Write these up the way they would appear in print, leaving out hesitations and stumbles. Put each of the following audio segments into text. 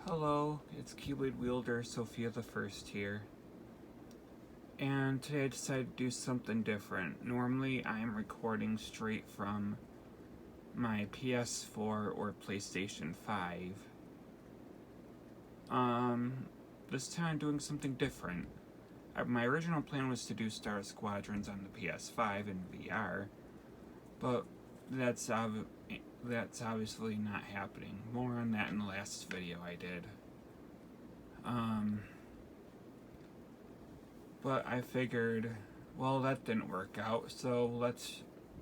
Hello, it's Keyblade Wielder Sophia the First here. And today I decided to do something different. Normally I am recording straight from my PS4 or PlayStation 5. This time I'm doing something different. My original plan was to do Star Squadrons on the PS5 in VR, but that's obviously not happening. More on that in the last video I did. But I figured, well, that didn't work out, so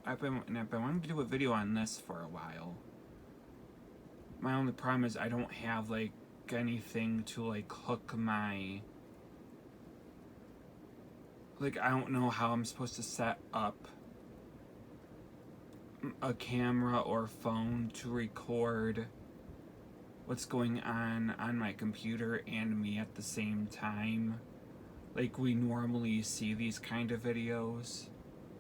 I've been wanting to do a video on this for a while. My only problem is I don't have, like, anything to, like, hook my... Like, I don't know how I'm supposed to set up a camera or phone to record what's going on my computer and me at the same time. Like we normally see these kind of videos.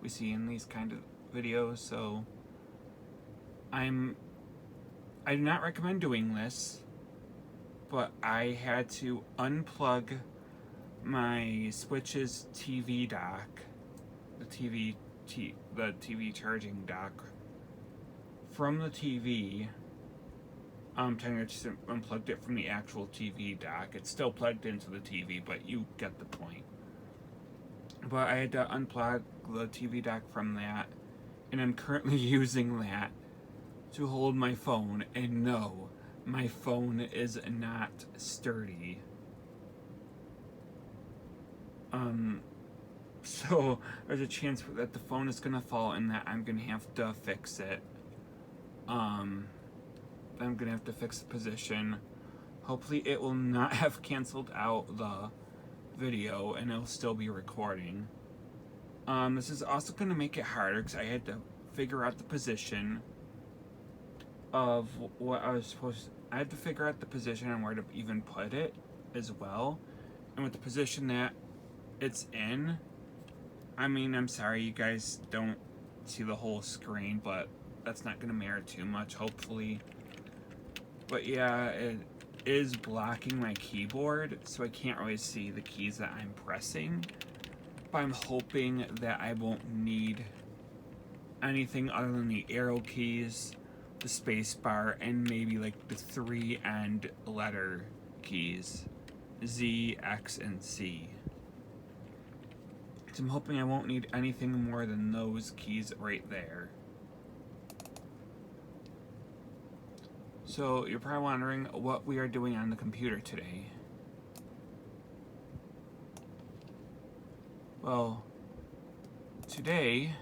We see in these kind of videos, so I do not recommend doing this, but I had to unplug my Switch's TV dock, the TV charging dock from the TV. I just unplugged it from the actual TV dock. It's still plugged into the TV, but you get the point. But I had to unplug the TV dock from that, and I'm currently using that to hold my phone, and no, my phone is not sturdy. So there's a chance that the phone is gonna fall and that I'm gonna have to fix it. I'm gonna have to fix the position. Hopefully it will not have canceled out the video and it'll still be recording. This is also gonna make it harder because I had to figure out the position of what I was supposed to... I had to figure out the position and where to even put it as well. And with the position that it's in, I mean, I'm sorry you guys don't see the whole screen, but that's not gonna matter too much, hopefully. But yeah, it is blocking my keyboard, so I can't really see the keys that I'm pressing. But I'm hoping that I won't need anything other than the arrow keys, the space bar, and maybe like the 3 end letter keys, Z, X, and C. So I'm hoping I won't need anything more than those keys right there. So you're probably wondering what we are doing on the computer today. Well, today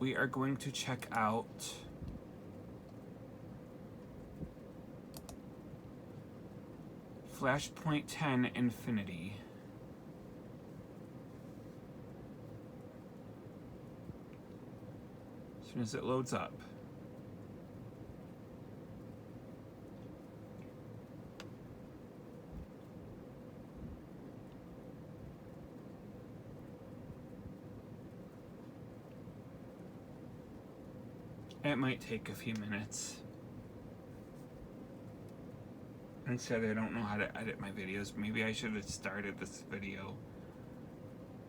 we are going to check out Flashpoint 10 Infinity. As soon as it loads up. It might take a few minutes. Instead, I don't know how to edit my videos. Maybe I should have started this video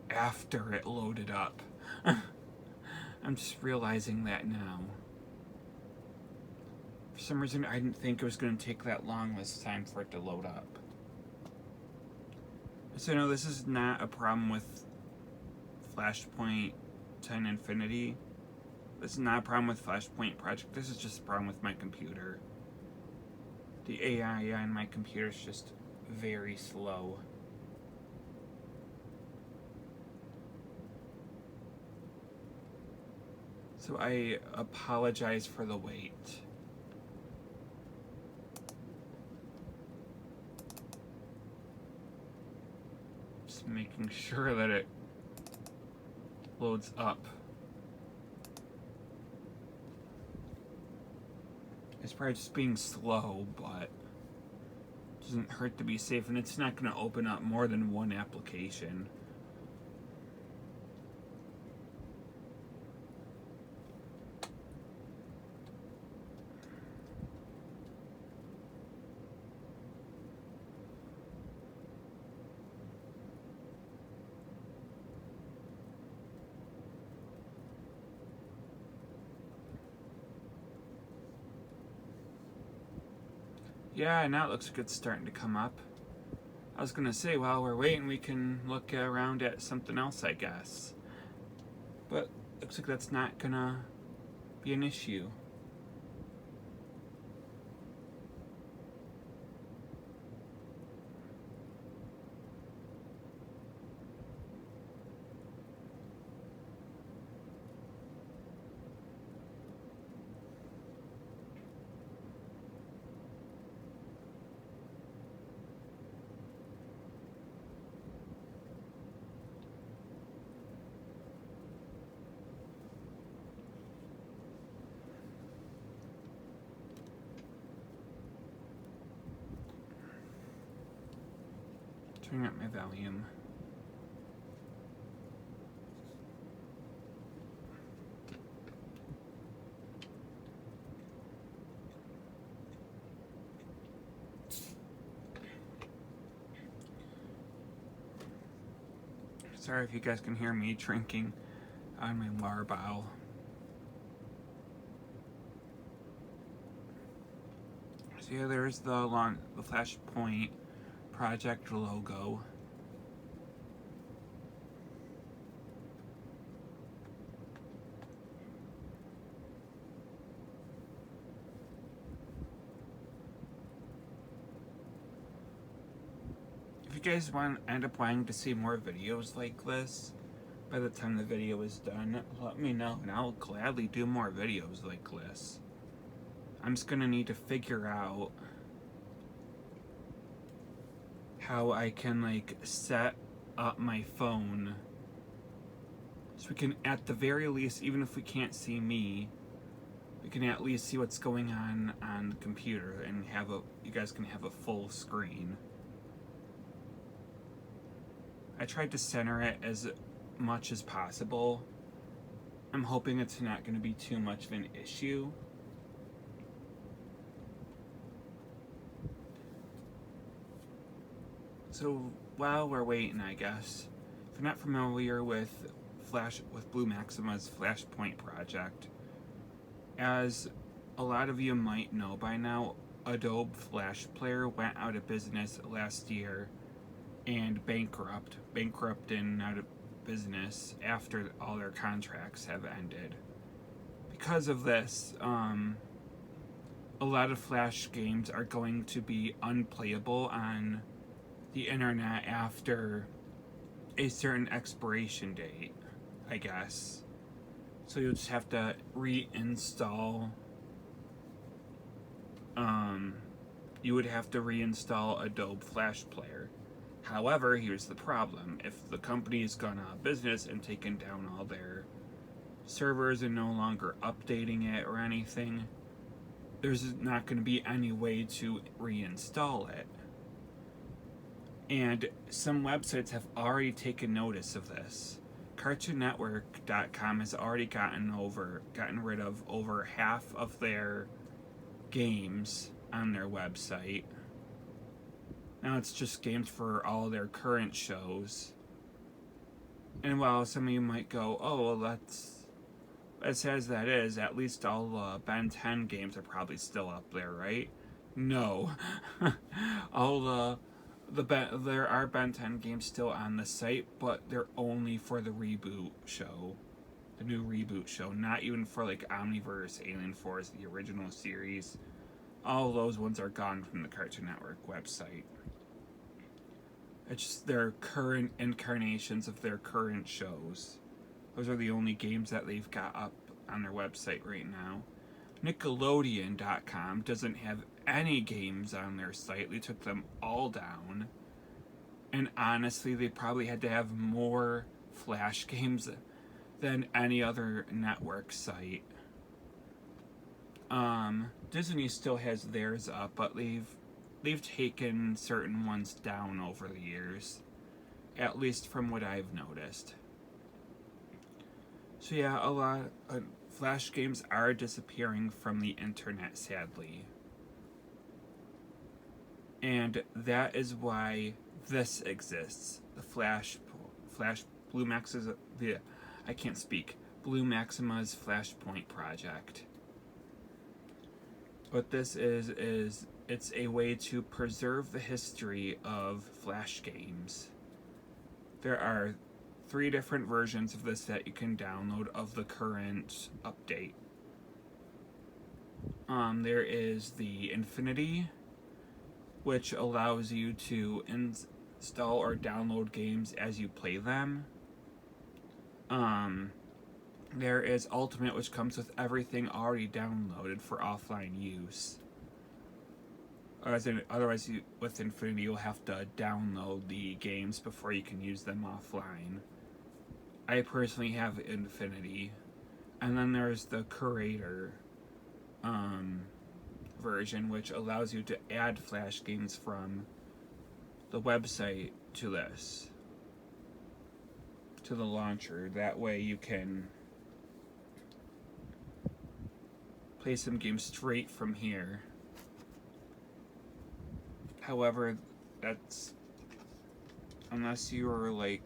after it loaded up. I'm just realizing that now. For some reason, I didn't think it was going to take that long this time for it to load up. So no, this is not a problem with Flashpoint 10 Infinity. This is not a problem with Flashpoint Project. This is just a problem with my computer. The AI on my computer is just very slow. So I apologize for the wait. Just making sure that it loads up. It's probably just being slow, but it doesn't hurt to be safe, and it's not going to open up more than one application. Yeah, now it looks like it's starting to come up. I was gonna say, while we're waiting, we can look around at something else, I guess. But looks like that's not gonna be an issue. Turning up my volume. Sorry if you guys can hear me drinking on my water bottle. So yeah, there's the Flashpoint project logo. If you guys end up wanting to see more videos like this, by the time the video is done, let me know and I'll gladly do more videos like this. I'm just gonna need to figure out how I can like set up my phone so we can, at the very least, even if we can't see me, we can at least see what's going on the computer and you guys can have a full screen. I tried to center it as much as possible. I'm hoping it's not going to be too much of an issue. So while we're waiting, I guess, if you're not familiar with Bluemaxima's Flashpoint project, as a lot of you might know by now, Adobe Flash Player went out of business last year and bankrupt and out of business after all their contracts have ended. Because of this, a lot of Flash games are going to be unplayable on the internet after a certain expiration date, I guess. So you'll just have to reinstall. You would have to reinstall Adobe Flash Player. However, here's the problem. If the company's gone out of business and taken down all their servers and no longer updating it or anything, there's not going to be any way to reinstall it. And some websites have already taken notice of this. CartoonNetwork.com has already gotten rid of over half of their games on their website. Now it's just games for all their current shows. And while some of you might go, oh, well, that's as sad as that is, at least all Ben 10 games are probably still up there, right? No. There are Ben 10 games still on the site, but they're only for the reboot show. The new reboot show, not even for like Omniverse, Alien Force, the original series. All those ones are gone from the Cartoon Network website. It's just their current incarnations of their current shows. Those are the only games that they've got up on their website right now. Nickelodeon.com doesn't have any games on their site. They took them all down. And honestly, they probably had to have more Flash games than any other network site. Disney still has theirs up, but they've taken certain ones down over the years, at least from what I've noticed. So yeah, a lot of Flash games are disappearing from the internet, sadly. And that is why this exists. The Bluemaxima's Flashpoint project. what this is it's a way to preserve the history of Flash games. There are 3 different versions of this that you can download of the current update. There is the Infinity, which allows you to install or download games as you play them. There is Ultimate, which comes with everything already downloaded for offline use. Otherwise, with Infinity, you'll have to download the games before you can use them offline. I personally have Infinity. And then there's the Curator version, which allows you to add Flash games from the website to this, to the launcher. That way you can play some games straight from here. However, that's unless you are like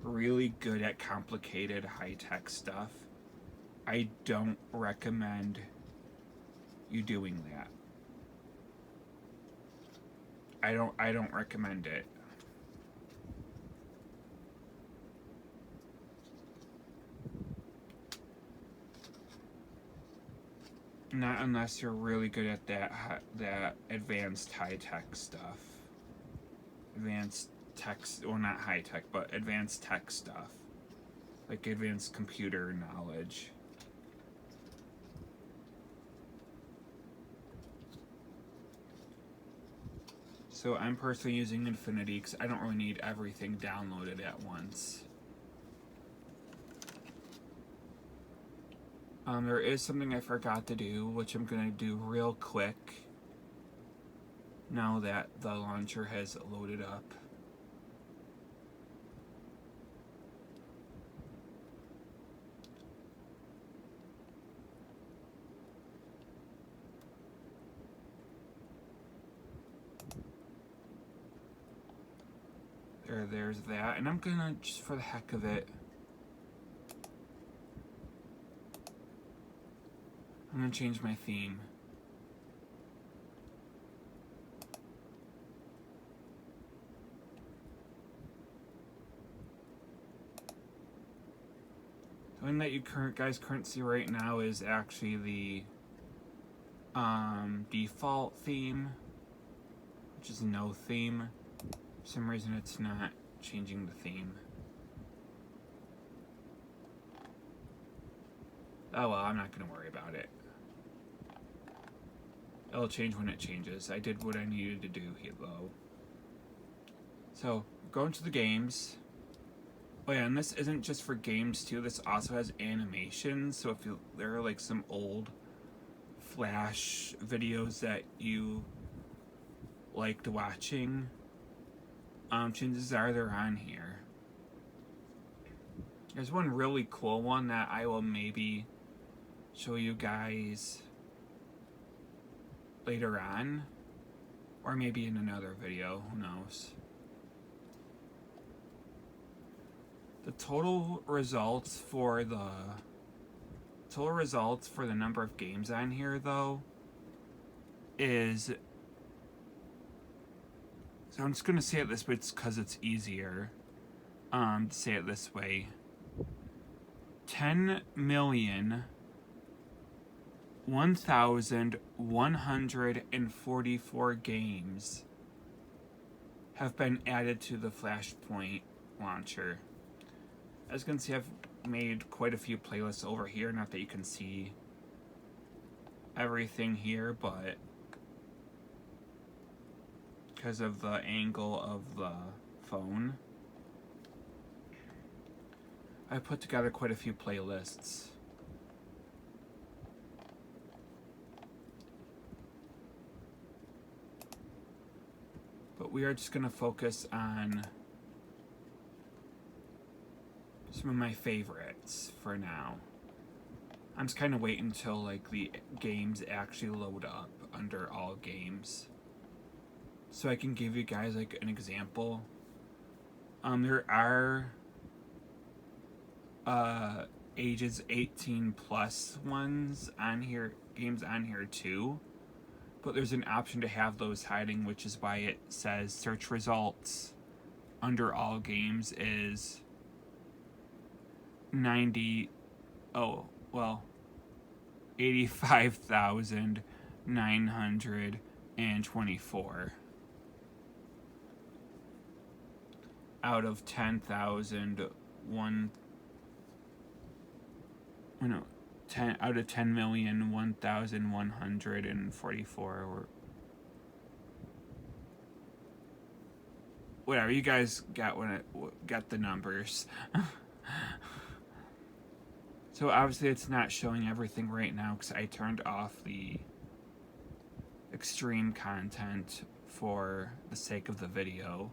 really good at complicated high-tech stuff, I don't recommend you doing that. I don't recommend it. Not unless you're really good at that advanced high-tech stuff. Advanced tech, well, not high-tech, but advanced tech stuff. Like advanced computer knowledge. So I'm personally using Infinity because I don't really need everything downloaded at once. There is something I forgot to do, which I'm going to do real quick now that the launcher has loaded up. There's that, and I'm gonna, just for the heck of it, I'm gonna change my theme. The one that you guys currently see right now is actually the default theme, which is no theme. For some reason it's not changing the theme. Oh well, I'm not going to worry about it. It'll change when it changes. I did what I needed to do here though. So, going to the games. Oh yeah, and this isn't just for games too, this also has animations. So if there are like some old Flash videos that you liked watching, chances are they're on here. There's one really cool one that I will maybe show you guys later on, or maybe in another video, who knows. The total results for the number of games on here though is, so I'm just going to say it this way because it's easier to say it this way. 10,001,144 games have been added to the Flashpoint launcher. As you can see, I've made quite a few playlists over here. Not that you can see everything here, but because of the angle of the phone, I put together quite a few playlists. But we are just going to focus on some of my favorites for now. I'm just kind of waiting until like the games actually load up under all games, so I can give you guys like an example. There are ages 18 plus ones on here games on here too, but there's an option to have those hiding, which is why it says search results under all games is 85,924 out of 10,144 or whatever. You guys got got the numbers. So obviously it's not showing everything right now because I turned off the extreme content for the sake of the video.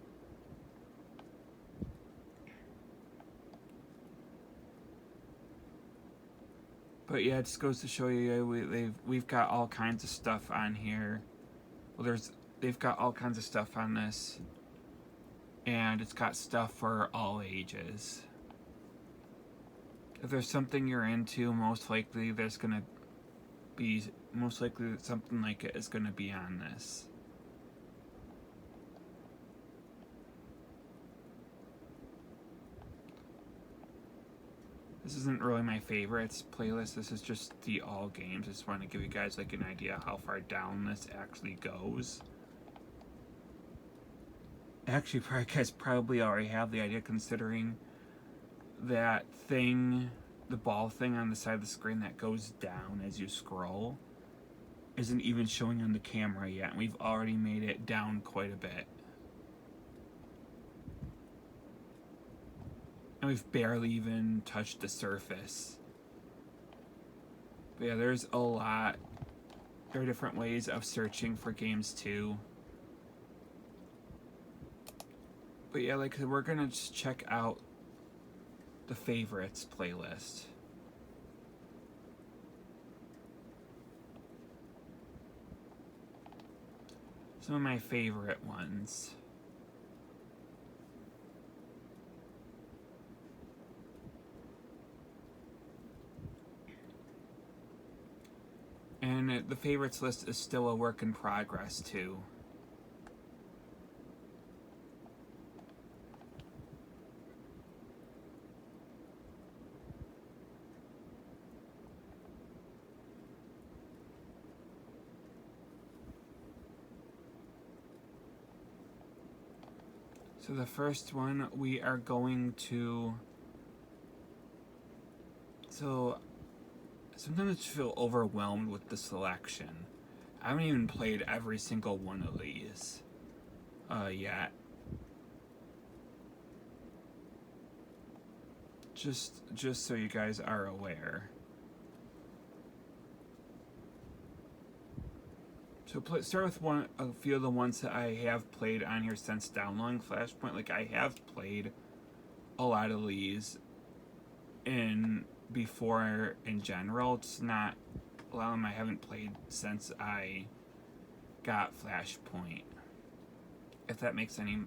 But yeah, it just goes to show you we've got all kinds of stuff on here. Well, they've got all kinds of stuff on this, and it's got stuff for all ages. If there's something you're into, most likely something like it is gonna be on this. This isn't really my favorites playlist. This is just the all games. I just want to give you guys like an idea how far down this actually goes. Actually, you guys probably already have the idea, considering that thing, the ball thing on the side of the screen that goes down as you scroll, isn't even showing on the camera yet, and we've already made it down quite a bit. And we've barely even touched the surface. But yeah, there's a lot. There are different ways of searching for games too. But yeah, like, we're gonna just check out the favorites playlist. Some of my favorite ones. And the favorites list is still a work in progress too. So the first one we are going to... So sometimes I just feel overwhelmed with the selection. I haven't even played every single one of these yet. Just so you guys are aware. So start with a few of the ones that I have played on here since downloading Flashpoint. Like, I have played a lot of these before in general. It's not a lot of them I haven't played since I got Flashpoint, if that makes any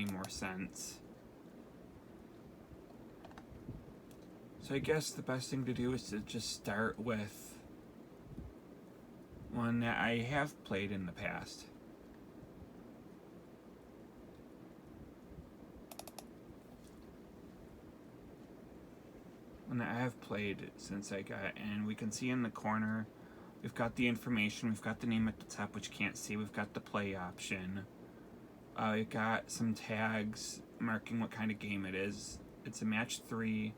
more sense. So I guess the best thing to do is to just start with one that I have played in the past. One that I have played since I got it, and we can see in the corner, we've got the information, we've got the name at the top, which you can't see, we've got the play option. We've got some tags marking what kind of game it is. It's a match 3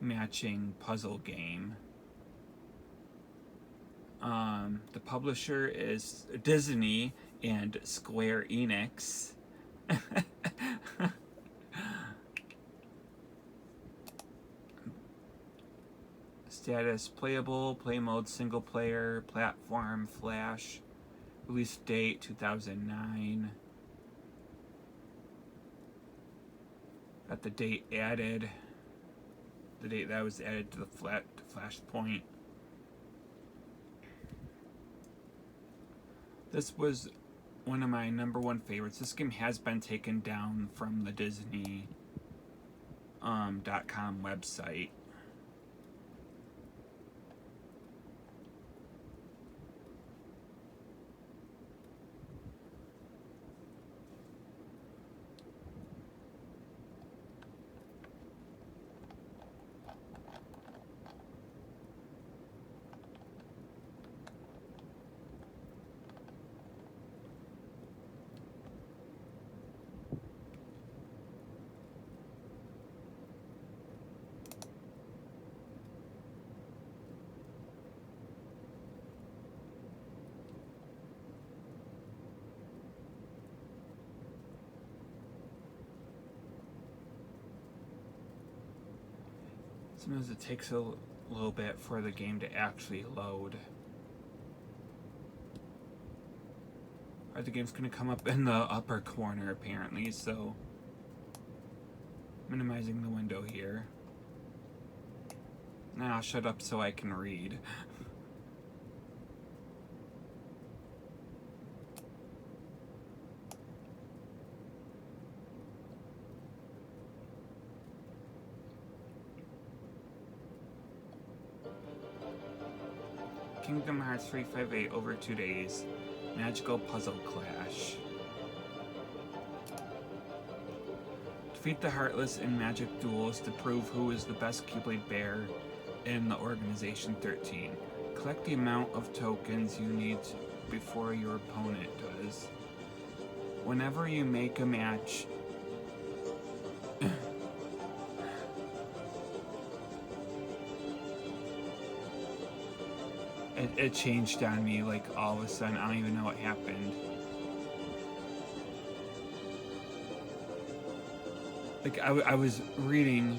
matching puzzle game. The publisher is Disney and Square Enix. Status: playable, play mode, single player, platform, Flash. Release date 2009. Got the date added. The date that was added to the Flashpoint. This was one of my #1 favorites. This game has been taken down from the Disney .com website. Sometimes it takes a little bit for the game to actually load. Or the game's gonna come up in the upper corner apparently, so minimizing the window here. Now I'll shut up so I can read. Kingdom Hearts 358 over 2 days. Magical Puzzle Clash. Defeat the Heartless in magic duels to prove who is the best Keyblade bearer in the Organization 13. Collect the amount of tokens you need before your opponent does. Whenever you make a match, it changed on me like all of a sudden. I don't even know what happened. Like I was reading,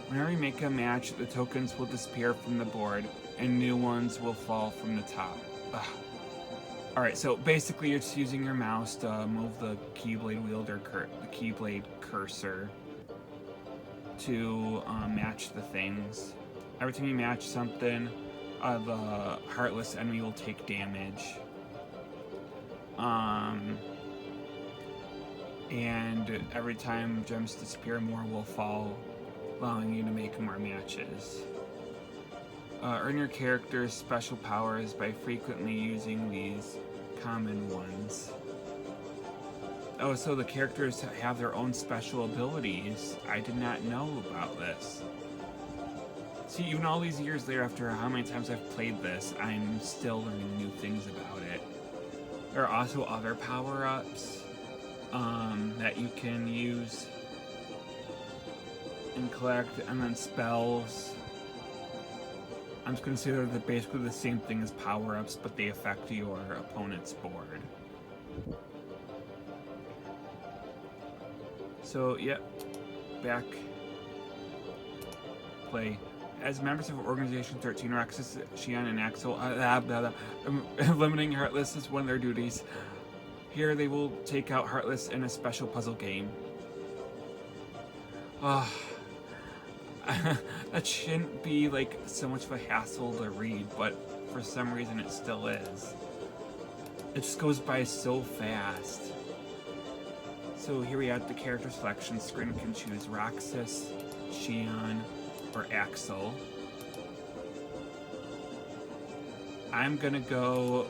whenever you make a match, the tokens will disappear from the board and new ones will fall from the top. Ugh. Alright, so basically you're just using your mouse to move the Keyblade wielder, the Keyblade cursor to match the things. Every time you match something, the Heartless enemy will take damage. And every time gems disappear, more will fall, allowing you to make more matches. Earn your character's special powers by frequently using these common ones. Oh, so the characters have their own special abilities. I did not know about this. See, even all these years later, after how many times I've played this, I'm still learning new things about it. There are also other power-ups that you can use and collect, and then spells. I'm just going to say they're basically the same thing as power-ups, but they affect your opponent's board. So, yep, back, play. As members of Organization 13, Roxas, Xion, and Axel, eliminating Heartless is one of their duties. Here they will take out Heartless in a special puzzle game. That shouldn't be like so much of a hassle to read, but for some reason it still is. It just goes by so fast. So here we have the character selection screen. We can choose Roxas, Xion, or Axel. I'm gonna go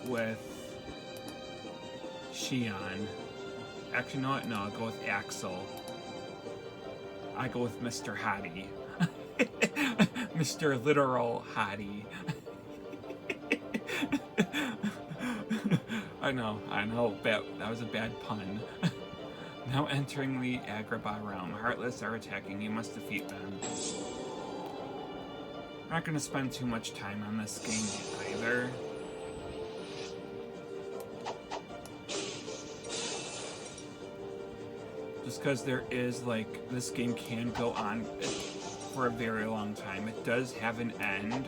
with Xion. Actually, no, I'll go with Axel. I go with Mr. Hottie. Mr. Literal Hottie. I know, that was a bad pun. Now entering the Agrabah realm. Heartless are attacking, you must defeat them. I'm not going to spend too much time on this game either. Just because there is, like, this game can go on for a very long time. It does have an end.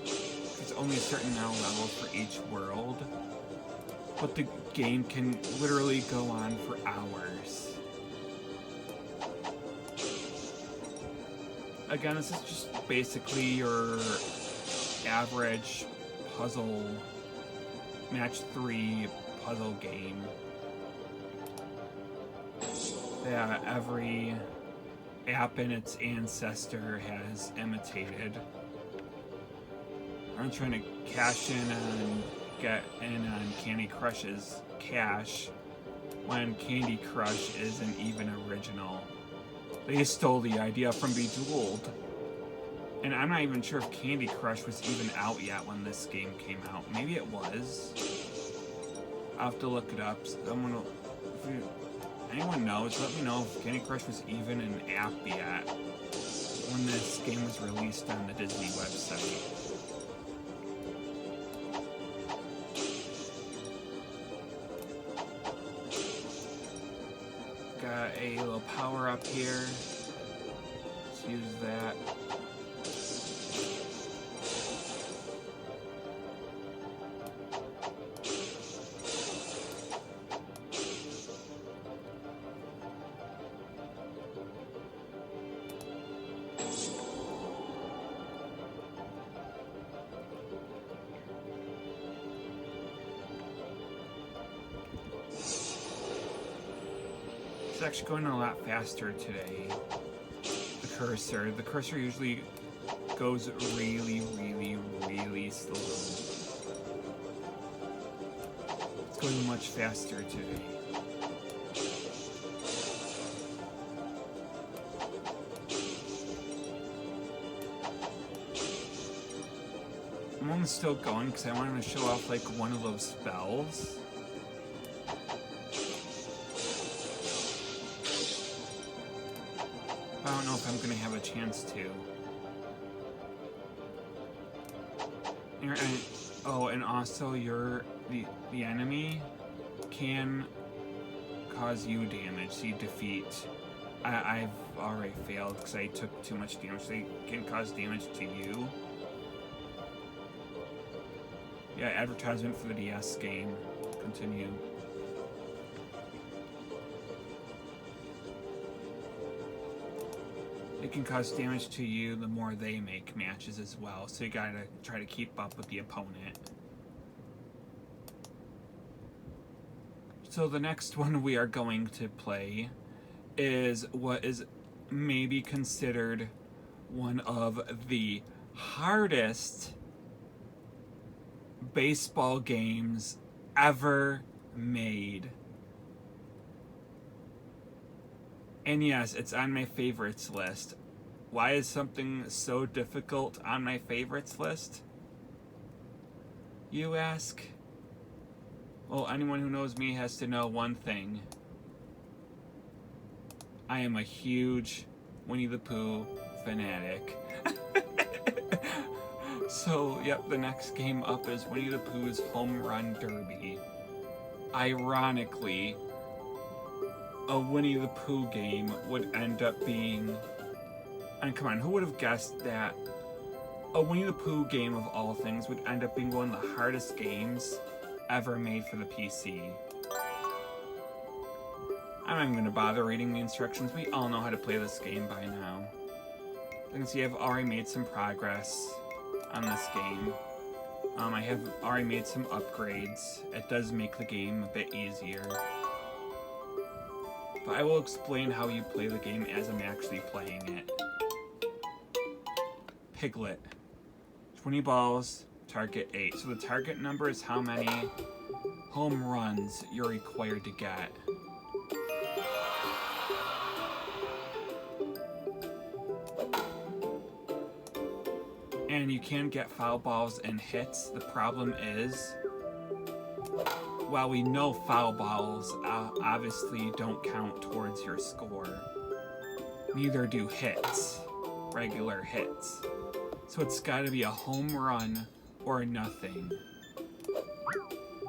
There's only a certain amount of levels for each world. But the game can literally go on for hours. Again, this is just basically your average puzzle, match 3 puzzle game that every app and its ancestor has imitated. I'm trying to cash in and get in on Candy Crush's cash when Candy Crush isn't even original. They stole the idea from Bejeweled. And I'm not even sure if Candy Crush was even out yet when this game came out. Maybe it was. I'll have to look it up. If anyone knows, let me know if Candy Crush was even an app yet when this game was released on the Disney website. Got a little power up here. Let's use that. It's actually going a lot faster today. The cursor usually goes really, really, really slow. It's going much faster today. I'm only still going because I wanted to show off like one of those spells. I don't know if I'm going to have a chance to. And also the enemy can cause you damage, so you defeat. I've already failed because I took too much damage. They can cause damage to you. Yeah, advertisement for the DS game. Continue. It can cause damage to you the more they make matches as well, so you gotta try to keep up with the opponent. So the next one we are going to play is what is maybe considered one of the hardest baseball games ever made. And yes, it's on my favorites list. Why is something so difficult on my favorites list? You ask? Well, anyone who knows me has to know one thing. I am a huge Winnie the Pooh fanatic. So, yep, the next game up is Winnie the Pooh's Home Run Derby. Ironically, a Winnie the Pooh game would end up being... And come on, who would have guessed that a Winnie the Pooh game of all things would end up being one of the hardest games ever made for the PC? I'm not even going to bother reading the instructions. We all know how to play this game by now. You can see I've already made some progress on this game. I have already made some upgrades. It does make the game a bit easier. But I will explain how you play the game as I'm actually playing it. Piglet. 20 balls, target 8. So the target number is how many home runs you're required to get. And you can get foul balls and hits. The problem is, while we know foul balls obviously don't count towards your score, neither do hits, regular hits. So it's got to be a home run or nothing.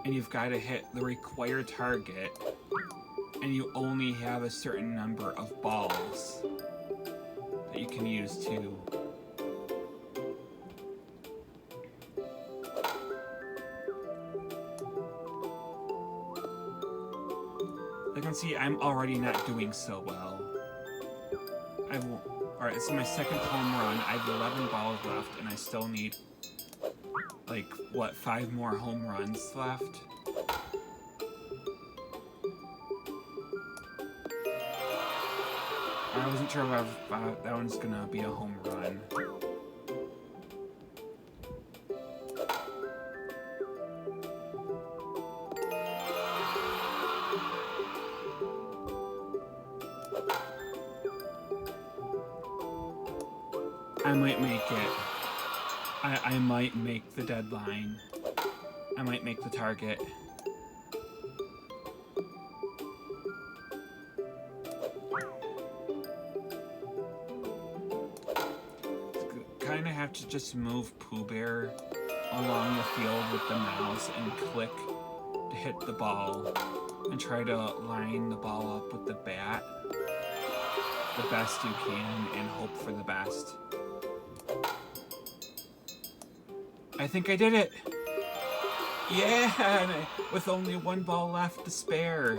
And you've got to hit the required target, and you only have a certain number of balls that you can use to... You can see I'm already not doing so well. Alright, this is my second home run. I have 11 balls left, and I still need, like, what, 5 more home runs left? I wasn't sure if that one's gonna be a home run. I might make it. I might make the deadline. I might make the target. Kind of have to just move Pooh Bear along the field with the mouse and click to hit the ball and try to line the ball up with the bat the best you can and hope for the best. I think I did it! Yeah! With only 1 ball left to spare.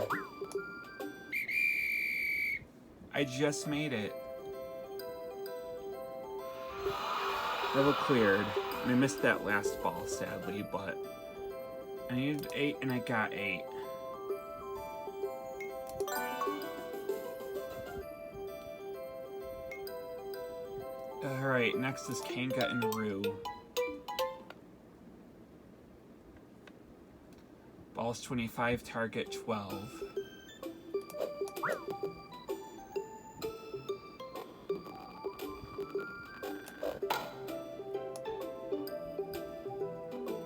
I just made it. Level cleared. And I missed that last ball, sadly, but I needed 8 and I got 8. Alright, next is Kanga and Roo. Balls 25, target 12.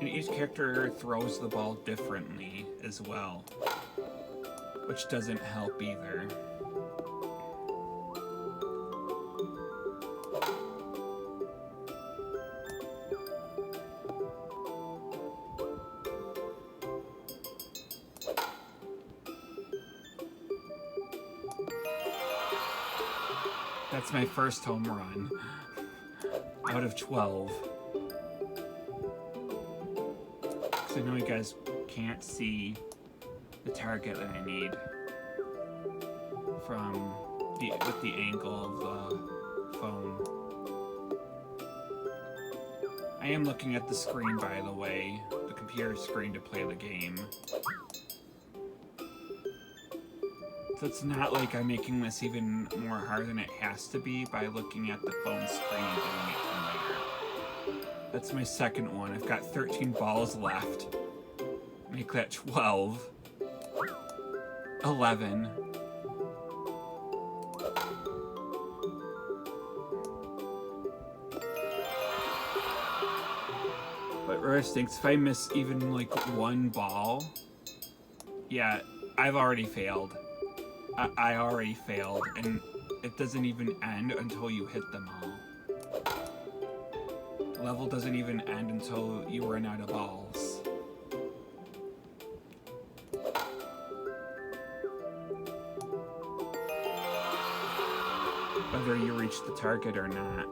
And each character throws the ball differently as well, which doesn't help either. That's my first home run out of 12. So I know you guys can't see the target that I need with the angle of the phone. I am looking at the screen, by the way, the computer screen to play the game. So it's not like I'm making this even more hard than it has to be by looking at the phone screen and doing it from there. That's my second one. I've got 13 balls left. Make that 12. 11. But worst things, if I miss even like one ball, yeah, I've already failed. I already failed, and it doesn't even end until you hit them all. The level doesn't even end until you run out of balls. Whether you reach the target or not.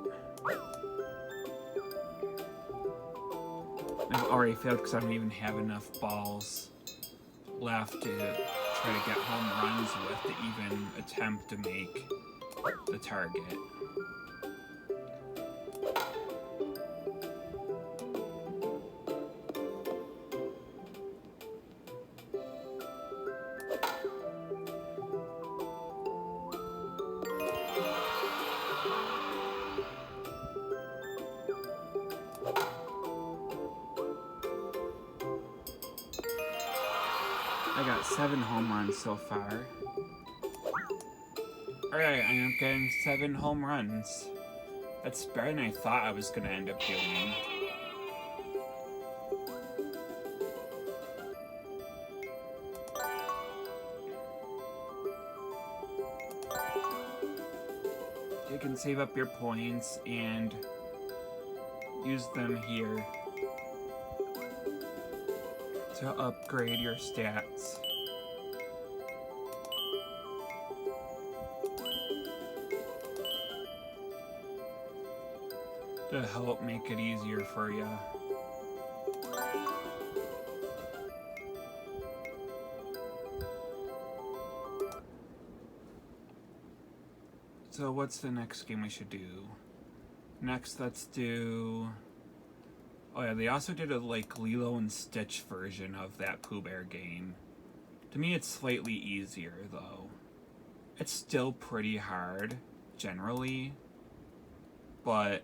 I've already failed because I don't even have enough balls left to try to get home runs with to even attempt to make the target. I got 7 home runs so far. Alright, I am getting 7 home runs. That's better than I thought I was going to end up doing. You can save up your points and use them here to upgrade your stats. To help make it easier for you. So what's the next game we should do? Next, let's do... Oh yeah, they also did a like Lilo and Stitch version of that Pooh Bear game. To me, it's slightly easier though. It's still pretty hard, generally, but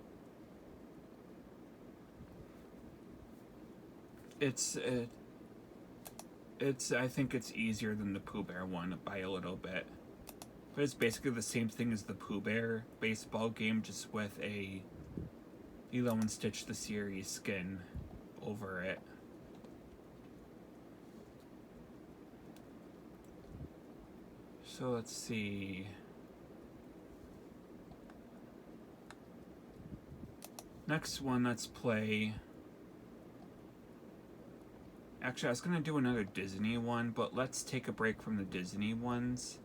it's I think it's easier than the Pooh Bear one by a little bit. But it's basically the same thing as the Pooh Bear baseball game, just with a Lilo and Stitch the series skin over it. So let's see. Next one, let's play. Actually, I was gonna do another Disney one, but let's take a break from the Disney ones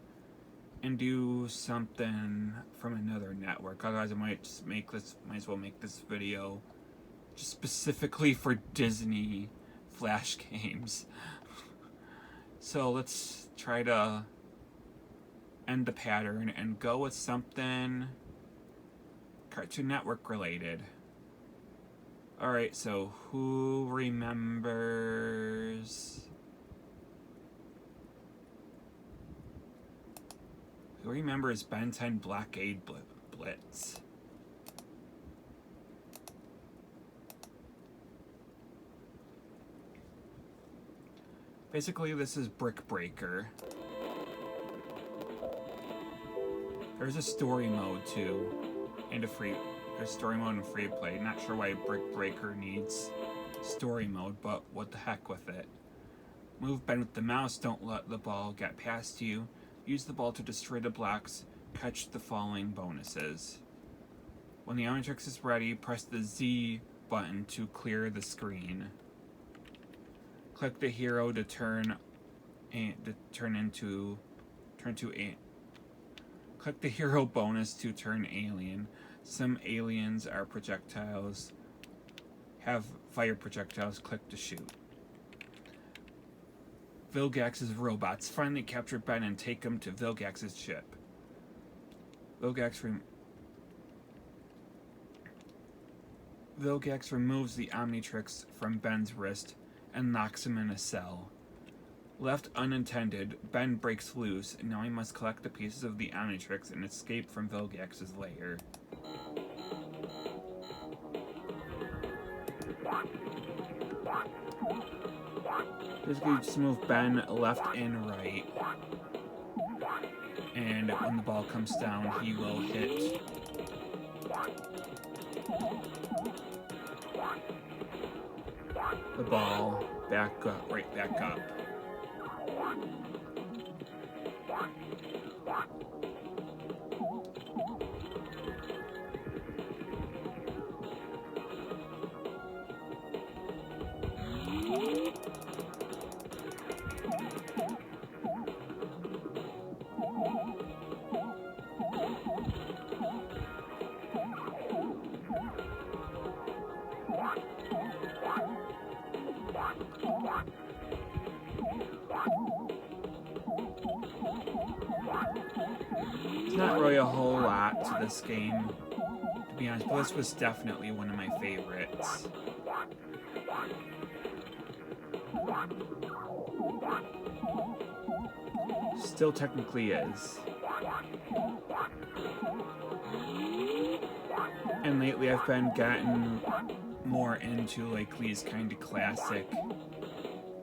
and do something from another network. Otherwise, I might just might as well make this video just specifically for Disney Flash games. So let's try to end the pattern and go with something Cartoon Network related. Alright, so who remembers... Who remembers Ben 10 Blockade Blitz? Basically, this is Brick Breaker. There's a story mode too, and there's story mode and free play. Not sure why Brick Breaker needs story mode, but what the heck with it. Move Ben with the mouse, don't let the ball get past you. Use the ball to destroy the blocks, catch the following bonuses. When the Omnitrix is ready, press the Z button to clear the screen. Click the hero to turn to click the hero bonus to turn alien. Some aliens are projectiles, have fire projectiles, click to shoot. Vilgax's robots finally capture Ben and take him to Vilgax's ship. Vilgax removes the Omnitrix from Ben's wrist and locks him in a cell. Left unintended, Ben breaks loose, and now he must collect the pieces of the Omnitrix and escape from Vilgax's lair. Basically, you just move Ben left and right, and when the ball comes down, he will hit the ball right back up. It's not really a whole lot to this game, to be honest, but this was definitely one of my favorites. Still technically is. And lately I've been gotten more into like these kind of classic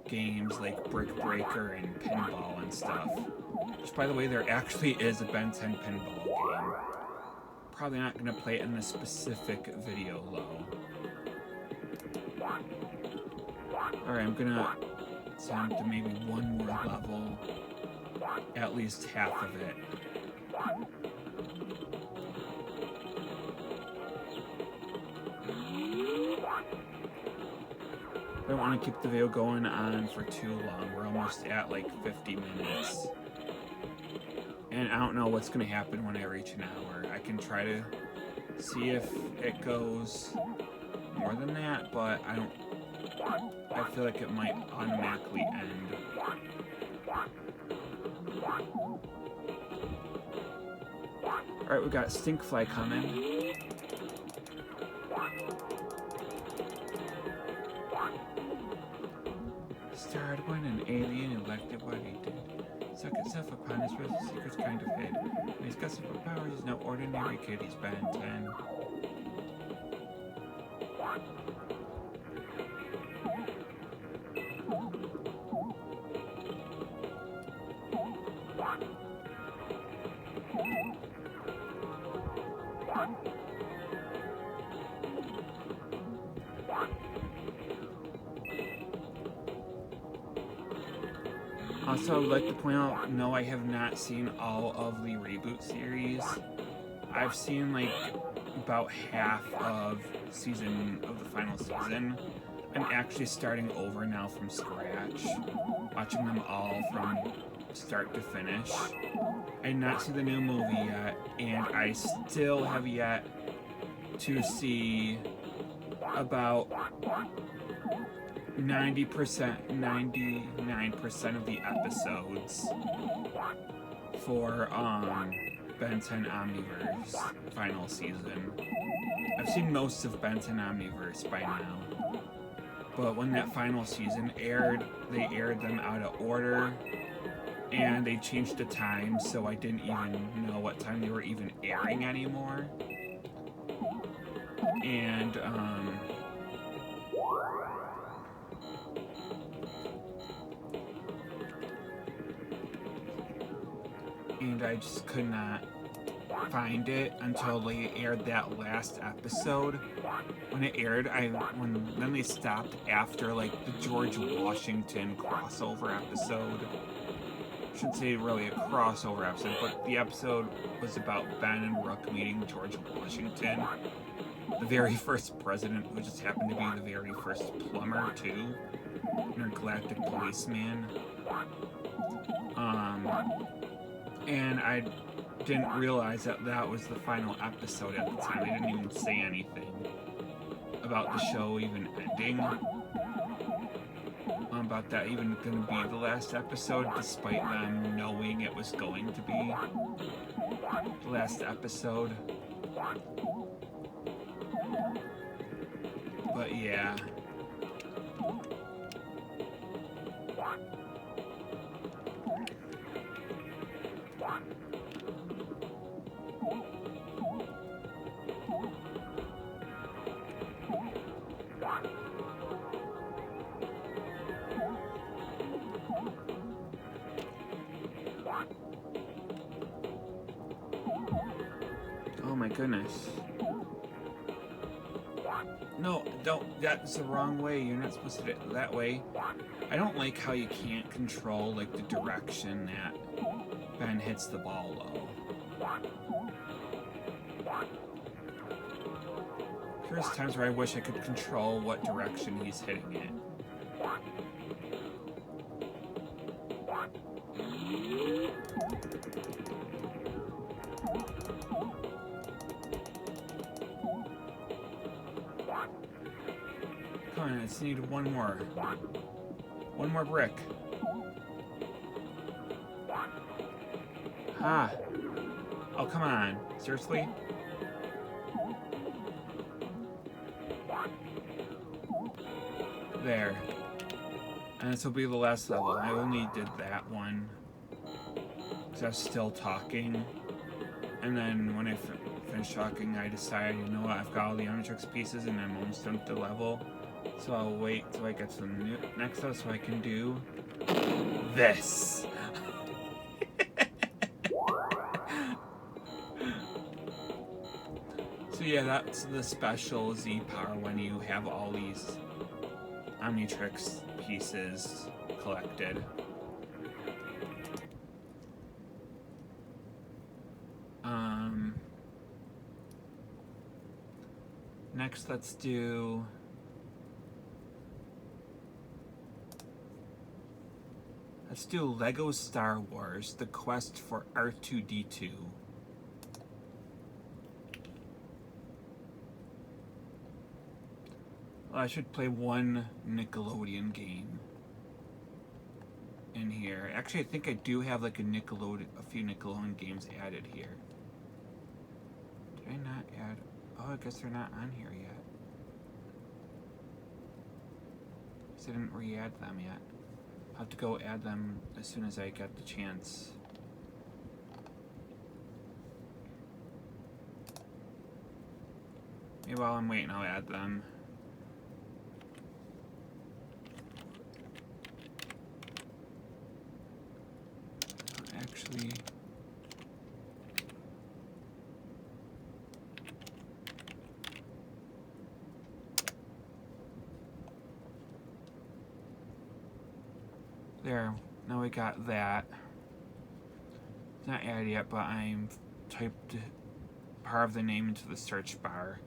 games like Brick Breaker and Pinball and stuff. Which, by the way, there actually is a Ben 10 pinball game. Probably not going to play it in this specific video, though. Alright, I'm going to attempt to maybe one more level. At least half of it. I don't want to keep the video going on for too long. We're almost at like 50 minutes. And I don't know what's going to happen when I reach an hour. I can try to see if it goes more than that, but I feel like it might automatically end. Alright, we got Stinkfly coming. Started when an alien elected what he did. Suck itself upon his wrist, secrets kind of hid. And he's got superpowers, he's no ordinary kid, he's Ben 10. Also, I would like to point out, no, I have not seen all of the reboot series. I've seen like about half of the final season. I'm actually starting over now from scratch, watching them all from start to finish. I did not see the new movie yet, and I still have yet to see about 99% of the episodes for Ben 10 Omniverse final season. I've seen most of Ben 10 Omniverse by now, but when that final season aired, they aired them out of order, and they changed the time, so I didn't even know what time they were even airing anymore. And and I just could not find it until they aired that last episode. When it aired, then they stopped after like the George Washington crossover episode. I shouldn't say really a crossover episode, but the episode was about Ben and Rook meeting George Washington, the very first president, who just happened to be the very first plumber too, intergalactic policeman. And I didn't realize that that was the final episode at the time. They didn't even say anything about the show even ending. About that even going to be the last episode, despite them knowing it was going to be the last episode. But yeah. Oh my goodness. No, don't. That's the wrong way. You're not supposed to do it that way. I don't like how you can't control, like, the direction that Ben hits the ball low. There's times where I wish I could control what direction he's hitting it. Come on, I just need one more. One more brick. Ah. Oh, come on. Seriously? There. And this will be the last level. I only did that one because I was still talking. And then when I finished talking, I decided, you know what, I've got all the Omnitrix pieces and I'm almost done with the level. So I'll wait till I get to the next level so I can do this. So yeah, that's the special Z power when you have all these Omnitrix pieces collected. Next, let's do Lego Star Wars: The Quest for R2-D2. Well, I should play one Nickelodeon game in here. Actually, I think I do have like a few Nickelodeon games added here. Did I not add? Oh, I guess they're not on here yet. Because I didn't re-add them yet. I'll have to go add them as soon as I get the chance. Maybe while I'm waiting, I'll add them. Actually, there, now we got that. It's not added yet, but I'm typed part of the name into the search bar.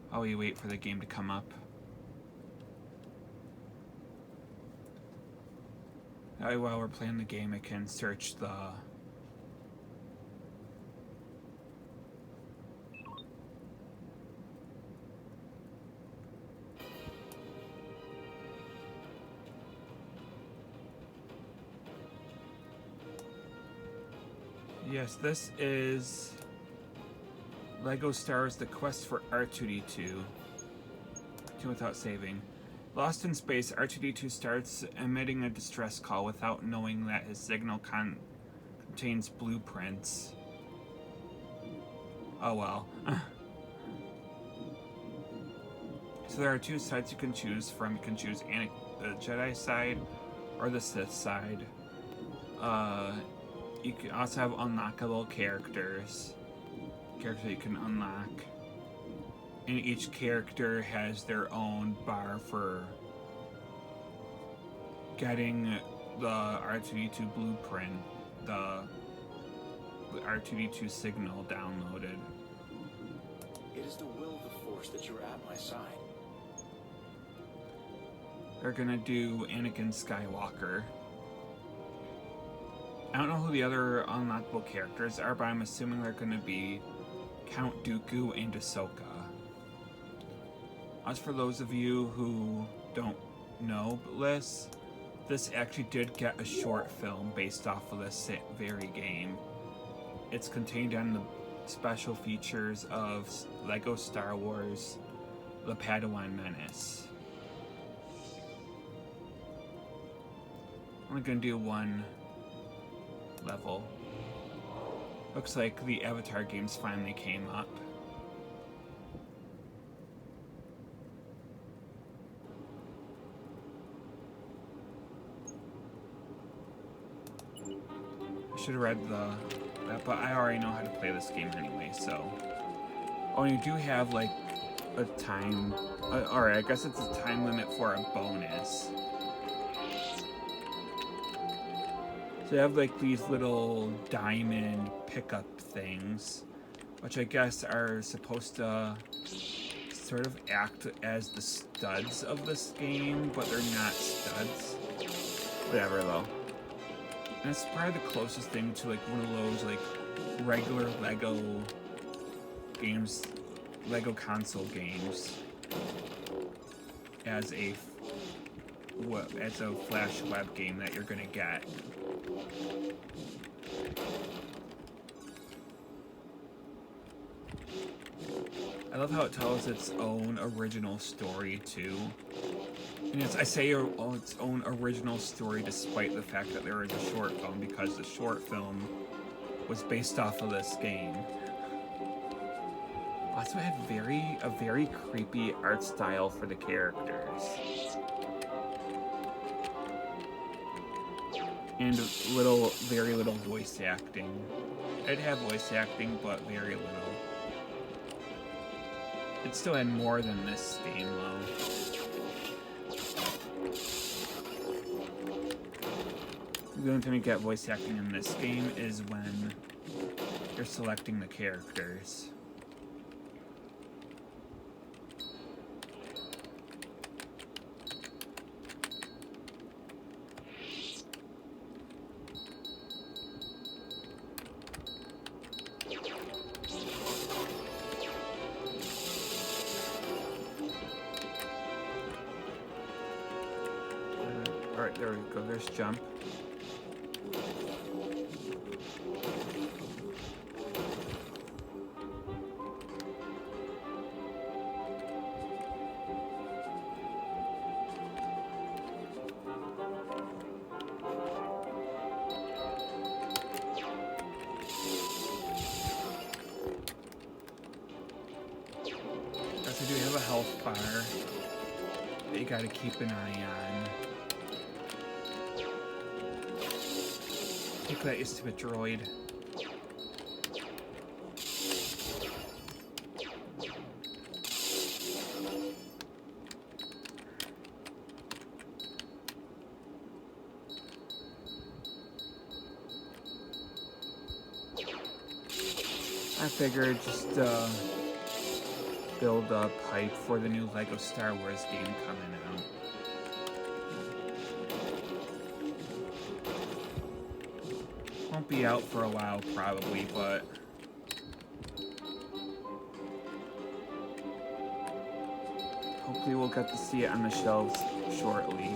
While we wait for the game to come up. That way, while we're playing the game, I can search the Yes, this is Lego Star Wars: The Quest for R2-D2. Without saving. Lost in space, R2-D2 starts emitting a distress call without knowing that his signal contains blueprints. Oh well. So there are two sides you can choose from. You can choose the Jedi side or the Sith side. You can also have unlockable characters that you can unlock, and each character has their own bar for getting the R2-D2 blueprint, the R2-D2 signal downloaded. It is the will of the Force that you're at my side. We're gonna do Anakin Skywalker. I don't know who the other unlockable characters are, but I'm assuming they're gonna be Count Dooku and Ahsoka. As for those of you who don't know this actually did get a short film based off of this very game. It's contained on the special features of Lego Star Wars The Padawan Menace. I'm gonna do one level. Looks like the Avatar games finally came up. I should have read that, but I already know how to play this game anyway, so. Oh, and you do have like a time. Alright, I guess it's a time limit for a bonus. So you have like these little diamond pickup things, which I guess are supposed to sort of act as the studs of this game, but they're not studs. Whatever though. And it's probably the closest thing to like one of those like regular Lego games, Lego console games, as a flash web game that you're gonna get. I love how it tells its own original story too. And I say its own original story despite the fact that there is a short film, because the short film was based off of this game. Also had a very creepy art style for the characters. And very little voice acting. I'd have voice acting, but very little. It still had more than this game though. The only time you get voice acting in this game is when you're selecting the characters. Alright, there we go, there's jump. Also, do have a health bar that you gotta keep an eye on. Take that, you stupid droid. I figured just build up hype for the new Lego Star Wars game coming out. Won't be out for a while probably, but hopefully we'll get to see it on the shelves shortly.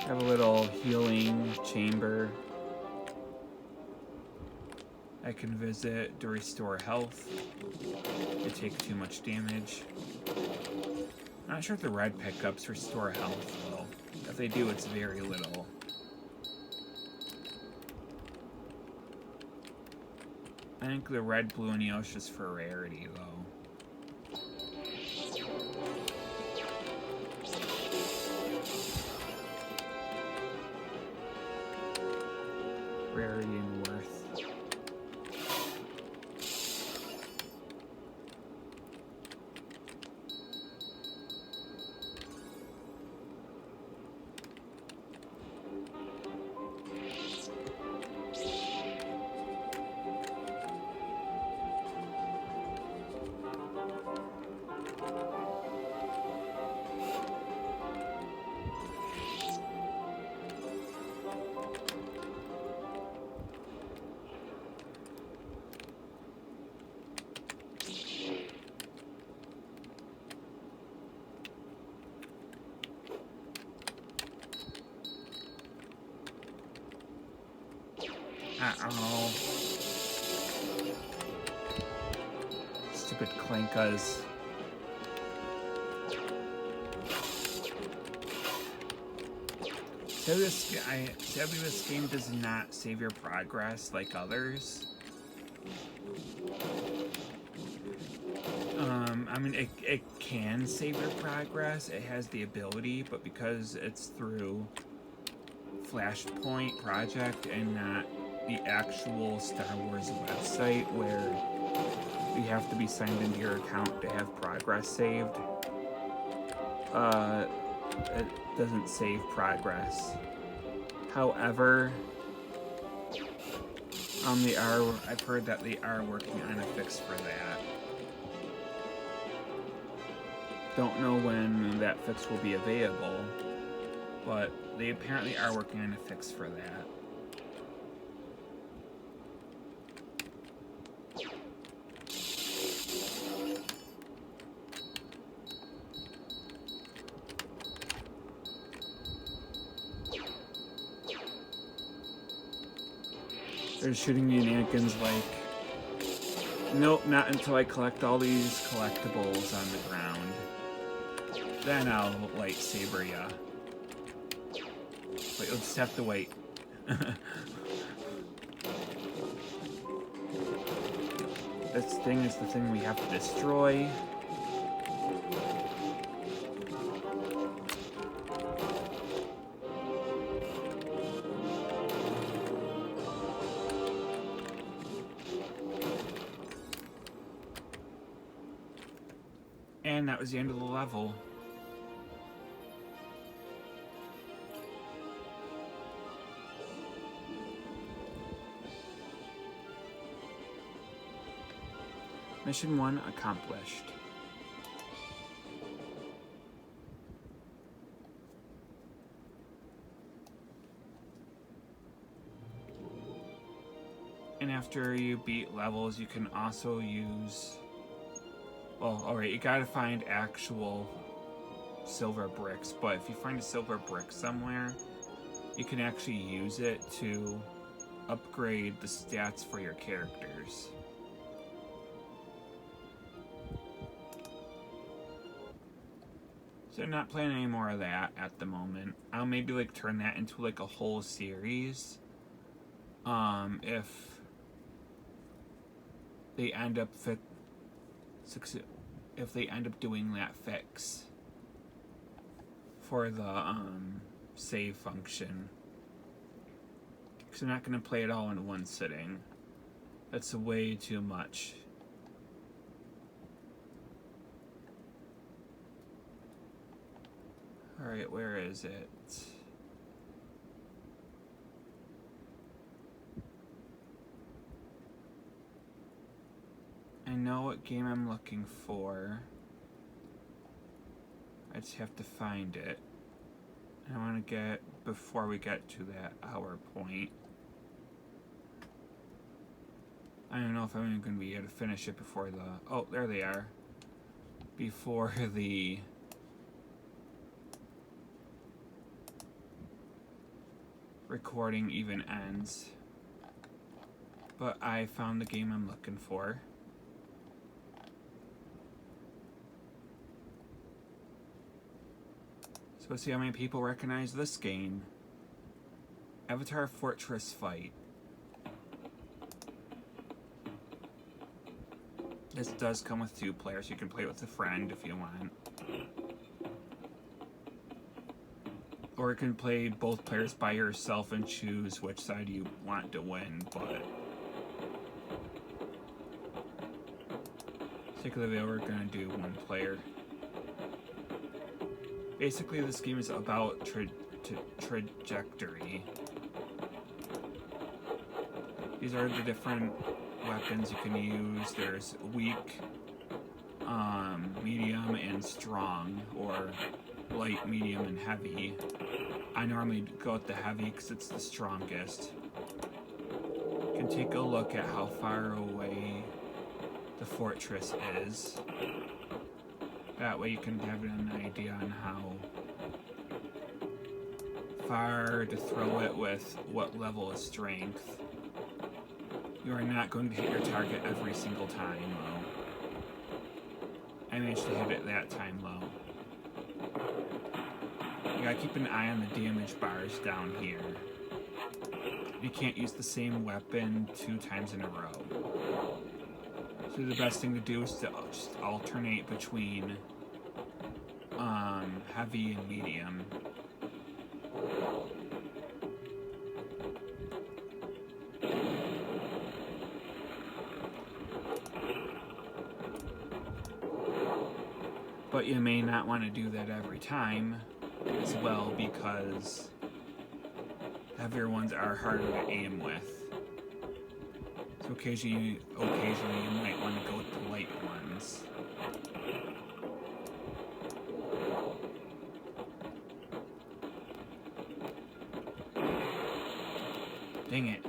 Have a little healing chamber I can visit to restore health. They take too much damage. I'm not sure if the red pickups restore health though. If they do, it's very little. I think the red, blue, and yellow is just for rarity though. arbitrary and worth. Uh-oh. Stupid clankas. Sadly, this game does not save your progress like others. I mean, it can save your progress. It has the ability, but because it's through Flashpoint project and not the actual Star Wars website where you have to be signed into your account to have progress saved, it doesn't save progress. However, I've heard that they are working on a fix for that. Don't know when that fix will be available, but they apparently are working on a fix for that. They're shooting me in Anakin's like, nope, not until I collect all these collectibles on the ground. Then I'll lightsaber ya. But you'll just have to wait. This thing is the thing we have to destroy. And that was the end of the level. Mission 1 accomplished. And after you beat levels, you can also use... Well, alright, you gotta find actual silver bricks, but if you find a silver brick somewhere, you can actually use it to upgrade the stats for your characters. So I'm not planning any more of that at the moment. I'll maybe like turn that into like a whole series. If they end up doing that fix for the save function. Because I'm not going to play it all in one sitting. That's way too much. Alright, where is it? I know what game I'm looking for. I just have to find it. I want to get, before we get to that hour point. I don't know if I'm even going to be able to finish it before the... Oh, there they are. Before the... recording even ends. But I found the game I'm looking for. So let's see how many people recognize this game. Avatar Fortress Fight. This does come with 2 players. You can play with a friend if you want. Or you can play both players by yourself and choose which side you want to win, but particularly we're gonna do one player. Basically, this game is about trajectory. These are the different weapons you can use. There's weak, medium, and strong, or light, medium, and heavy. I normally go with the heavy because it's the strongest. You can take a look at how far away the fortress is. That way you can have an idea on how far to throw it with what level of strength. You are not going to hit your target every single time, though. I managed to hit it that time, though. You gotta keep an eye on the damage bars down here. You can't use the same weapon 2 times in a row. So the best thing to do is to just alternate between heavy and medium. But you may not want to do that every time as well, because heavier ones are harder to aim with. So occasionally you might want to go with the light ones. Dang it.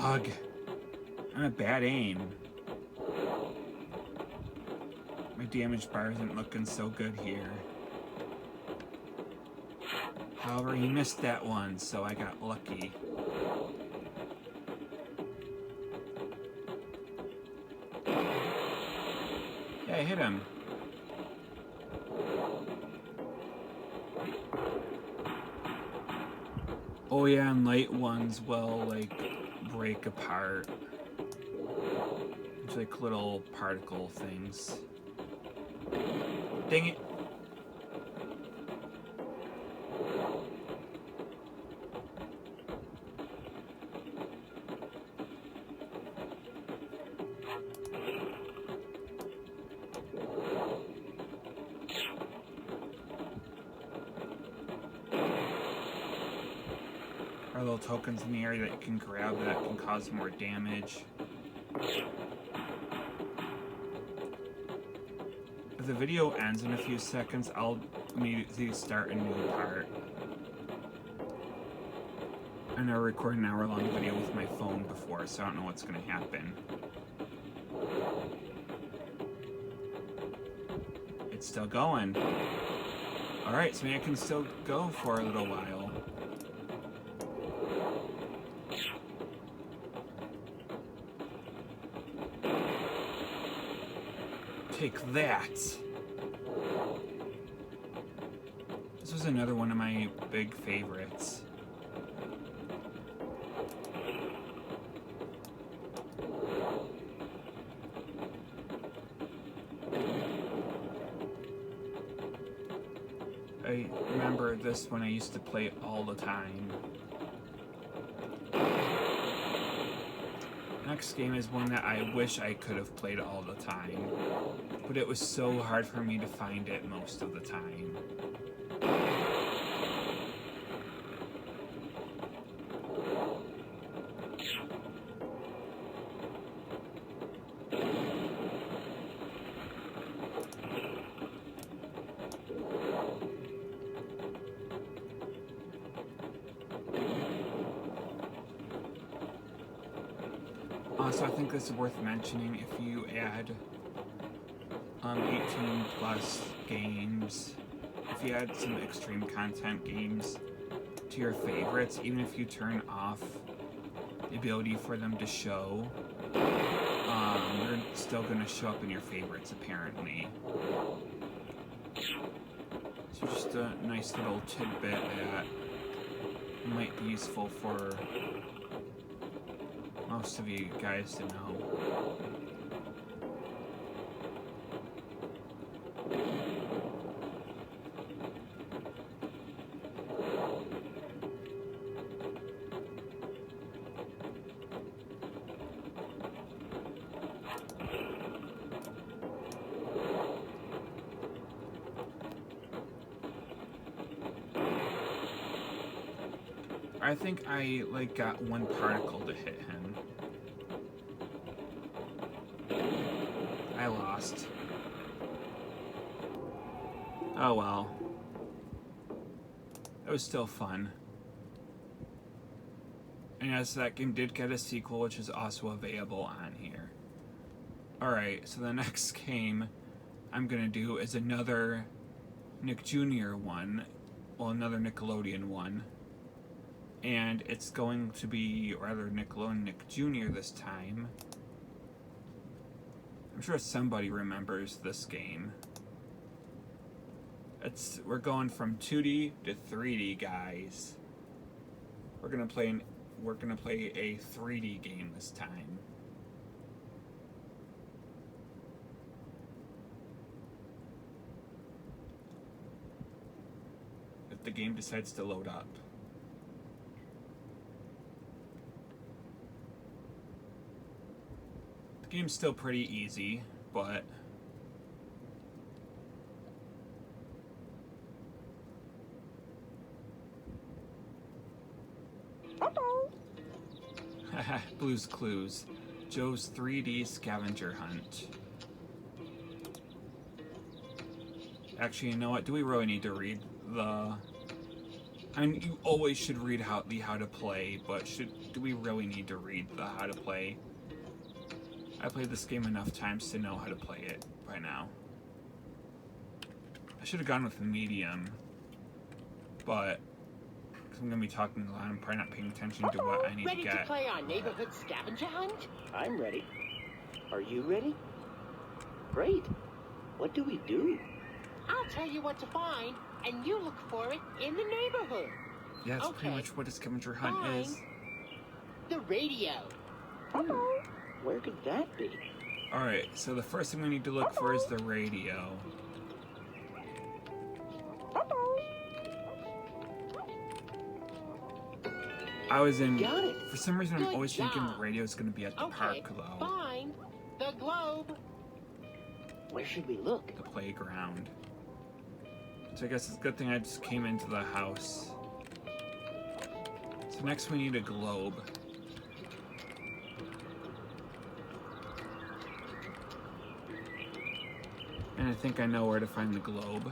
Ugh. I'm a bad aim. My damage bar isn't looking so good here. However, he missed that one, so I got lucky. Yeah, I hit him. Oh yeah, and light ones will, like, break apart. It's like little particle things. Dang it. Are little tokens in the area that you can grab that can cause more damage. If the video ends in a few seconds, I'll immediately start a new part. I never record an hour-long video with my phone before, so I don't know what's going to happen. It's still going. Alright, so maybe I can still go for a little while. Take that! This was another one of my big favorites. I remember this one I used to play all the time. Next game is one that I wish I could have played all the time, but it was so hard for me to find it most of the time. Also, I think this is worth mentioning, if you add 18 plus games, if you add some extreme content games to your favorites, even if you turn off the ability for them to show, they're still going to show up in your favorites, apparently. So just a nice little tidbit that might be useful for most of you guys to know. I think I, like, got one particle to hit him. I lost. Oh well. It was still fun. And yes, that game did get a sequel, which is also available on here. Alright, so the next game I'm gonna do is another Nick Jr. one. Well, another Nickelodeon one. And it's going to be rather Nickelodeon Nick Jr. this time. I'm sure somebody remembers this game. We're going from 2D to 3D, guys. We're gonna play a 3D game this time. If the game decides to load up. Game's still pretty easy, but Blue's Clues. Joe's 3D scavenger hunt. Actually, you know what? Do we really need to read the... I mean, you always should read how to play, but do we really need to read the how to play? I played this game enough times to know how to play it by now. I should have gone with the medium, but because I'm going to be talking a lot, I'm probably not paying attention to what I need to get. Ready to play our neighborhood scavenger hunt? I'm ready. Are you ready? Great. What do we do? I'll tell you what to find, and you look for it in the neighborhood. Yeah, that's Okay. pretty much what a scavenger hunt Fine. is. The radio. Where could that be? Alright, so the first thing we need to look for is the radio. Got it. For some reason I'm Good always thinking the job. radio is going to be at the Okay, park, though. fine. The globe. Where should we look? The playground. So I guess it's a good thing I just came into the house. So next we need a globe. And I think I know where to find the globe.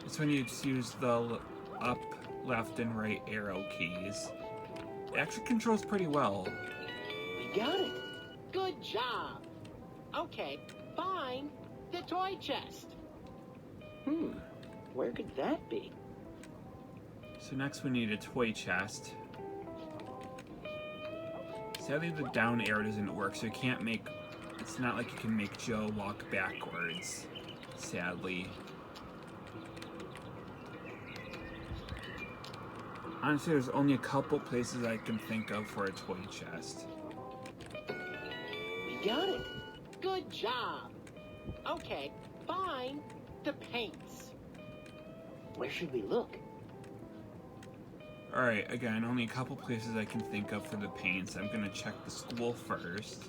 It's when you just use the up, left, and right arrow keys. It actually controls pretty well. We got it. Good job. Okay, fine. The toy chest. Where could that be? So next we need a toy chest. Sadly the down arrow doesn't work, so you can't make... It's not like you can make Joe walk backwards, sadly. Honestly, there's only a couple places I can think of for a toy chest. We got it. Good job. Okay, fine. The paints. Where should we look? Alright, again, only a couple places I can think of for the paints. I'm gonna check the school first.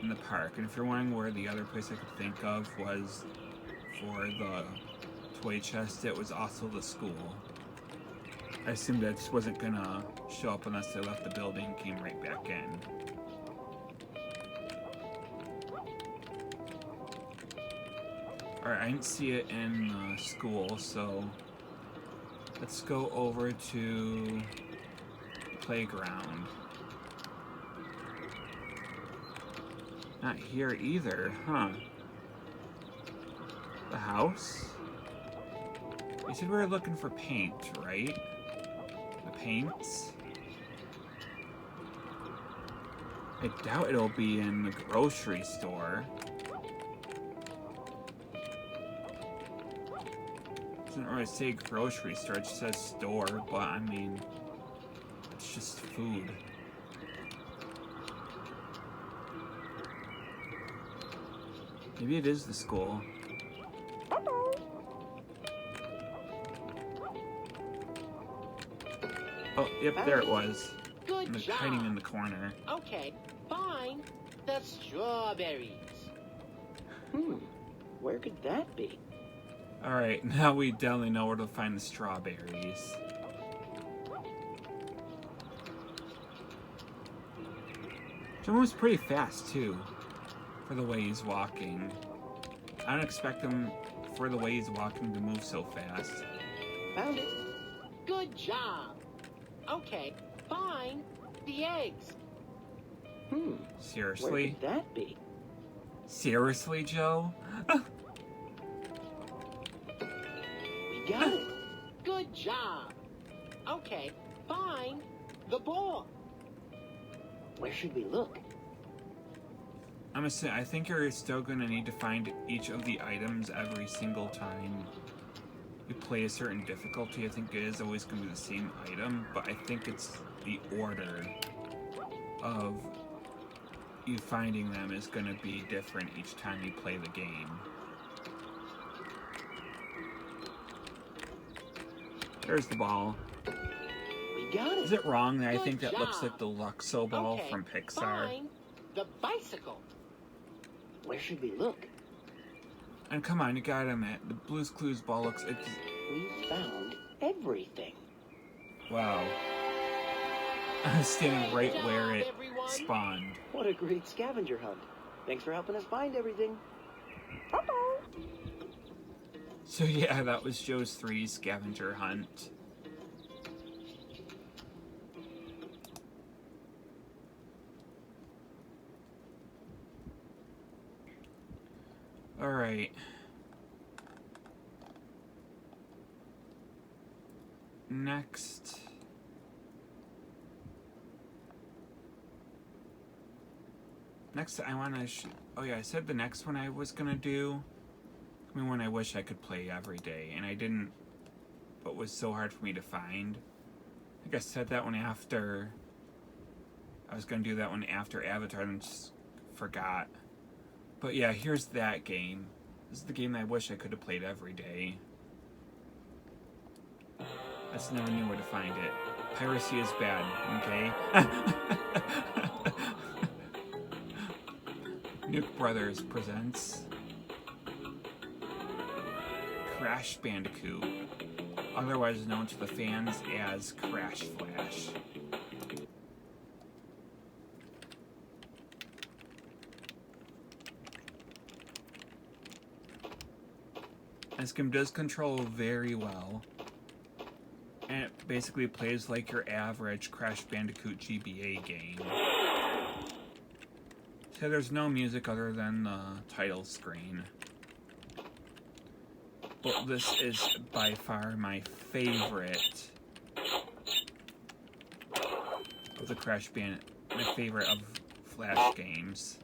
In the park. And if you're wondering where the other place I could think of was for the toy chest, it was also the school. I assumed that just wasn't gonna show up unless I left the building and came right back in. Alright, I didn't see it in the school, so let's go over to the playground. Not here either, huh? The house? You said we were looking for paint, right? The paints? I doubt it'll be in the grocery store. Doesn't really say grocery store, it just says store, but I mean, it's just food. Maybe it is the school. Oh, yep, there it was. Good job. Hiding in the corner. Okay, fine. The strawberries. Where could that be? Alright, now we definitely know where to find the strawberries. He moves pretty fast, too, for the way he's walking. I don't expect him, for the way he's walking, to move so fast. Found it. Good job. Okay, fine. The eggs. Seriously? Where could that be? Seriously, Joe? We got it. Good job. Okay, fine. The ball. Where should we look? I think you're still going to need to find each of the items every single time you play a certain difficulty. I think it is always going to be the same item, but I think it's the order of you finding them is going to be different each time you play the game. There's the ball. We got it. Is it wrong that I Good think that looks job. like the Luxo ball Okay, from Pixar? fine. The bicycle. Where should we look? And come on, you got him at the Blue's Clues ball looks. We found everything. Wow. I was standing right Good where job, it everyone. spawned. What a great scavenger hunt. Thanks for helping us find everything. So yeah, that was Joe's 3 scavenger hunt. Alright. Next. Next, I want to... oh yeah, I said the next one I was going to do. I mean, one I wish I could play every day, and I didn't, but was so hard for me to find. I think I said that one after... I was going to do that one after Avatar and just forgot. But yeah, here's that game. This is the game that I wish I could have played every day. I just never knew where to find it. Piracy is bad, okay? Nuke Brothers presents Crash Bandicoot, otherwise known to the fans as Crash Flash. This game does control very well, and it basically plays like your average Crash Bandicoot GBA game. So there's no music other than the title screen. But this is by far my favorite of the Crash Bandicoot, my favorite of Flash games.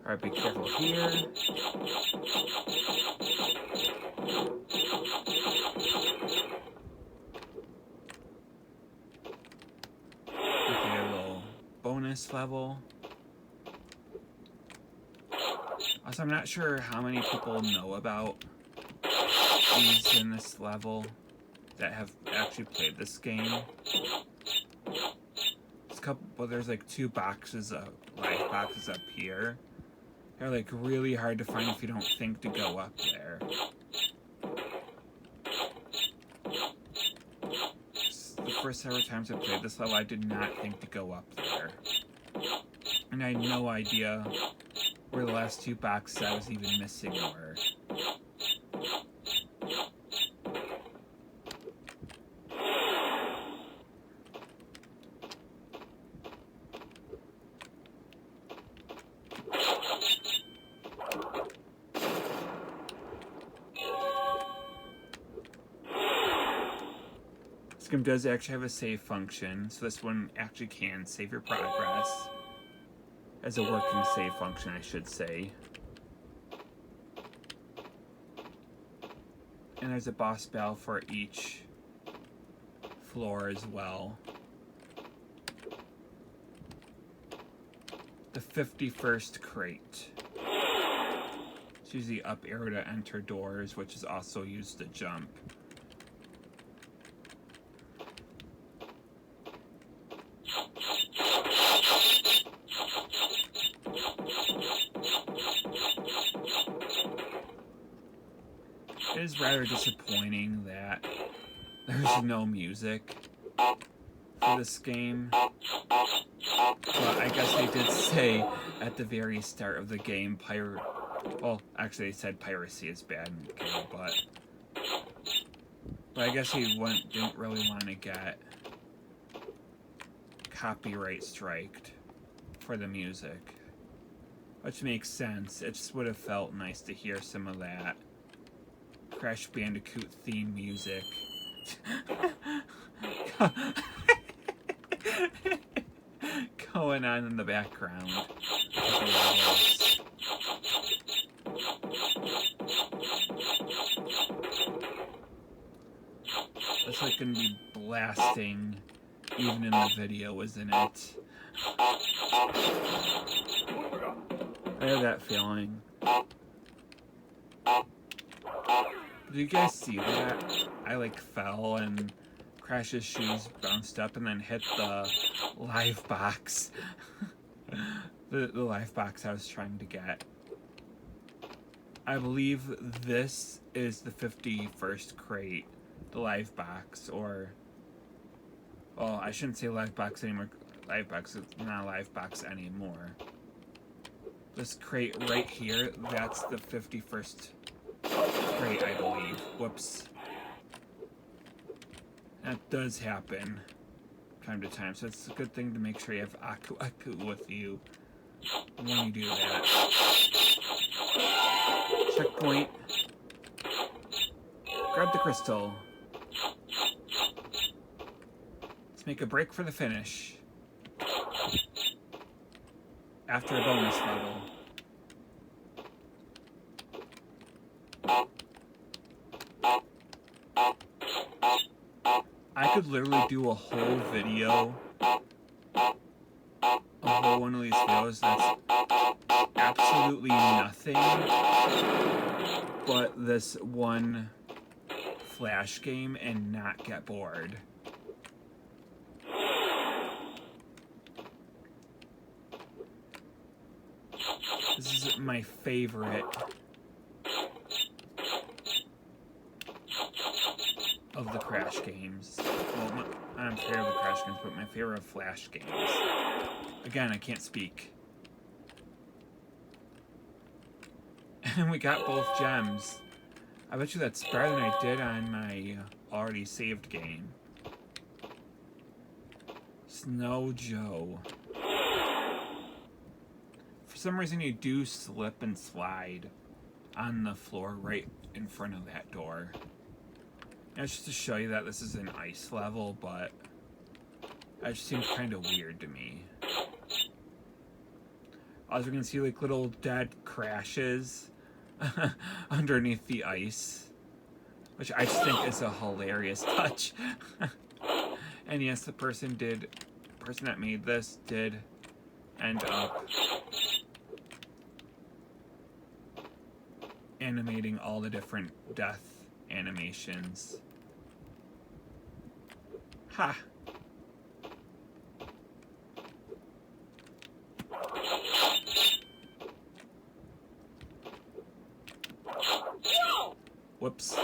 Alright, be careful here. Okay, a little bonus level. Also, I'm not sure how many people know about these in this level that have actually played this game. Well, there's like 2 boxes of life boxes up here. They're like really hard to find if you don't think to go up there. The first several times I played this level, I did not think to go up there. And I had no idea where the last two boxes I was even missing were. This game does actually have a save function, so this one actually can save your progress. As a working save function, I should say. And there's a boss battle for each floor as well. The 51st crate. It's usually up arrow to enter doors, which is also used to jump. It is rather disappointing that there's no music for this game. But I guess they did say at the very start of the game, well, actually they said piracy is bad in the game, but I guess he didn't really want to get copyright striked for the music. Which makes sense. It just would have felt nice to hear some of that Crash Bandicoot theme music. Going on in the background. It's like gonna be blasting even in the video, isn't it? I have that feeling. Did you guys see that? I like fell and Crash's shoes bounced up and then hit the live box. the live box I was trying to get. I believe this is the 51st crate. The live box, or... Well, I shouldn't say live box anymore. Live box is not a live box anymore. This crate right here, that's the 51st crate, I believe. Whoops. That does happen time to time, so it's a good thing to make sure you have Aku with you when you do that. Checkpoint. Grab the crystal. Let's make a break for the finish. After a bonus level. I could literally do a whole video, a whole one of these videos that's absolutely nothing but this one Flash game and not get bored. This is my favorite of the Crash games. Well, I'm favorite of the Crash games, but my favorite of Flash games. Again, I can't speak. And we got both gems. I bet you that's better than I did on my already saved game. Snow Joe. For some reason you do slip and slide on the floor right in front of that door. That's just to show you that this is an ice level, but that just seems kind of weird to me. Also, we can see like little dead crashes underneath the ice, which I just think is a hilarious touch. And yes, the person that made this did end up animating all the different death animations. Ha! Whoops.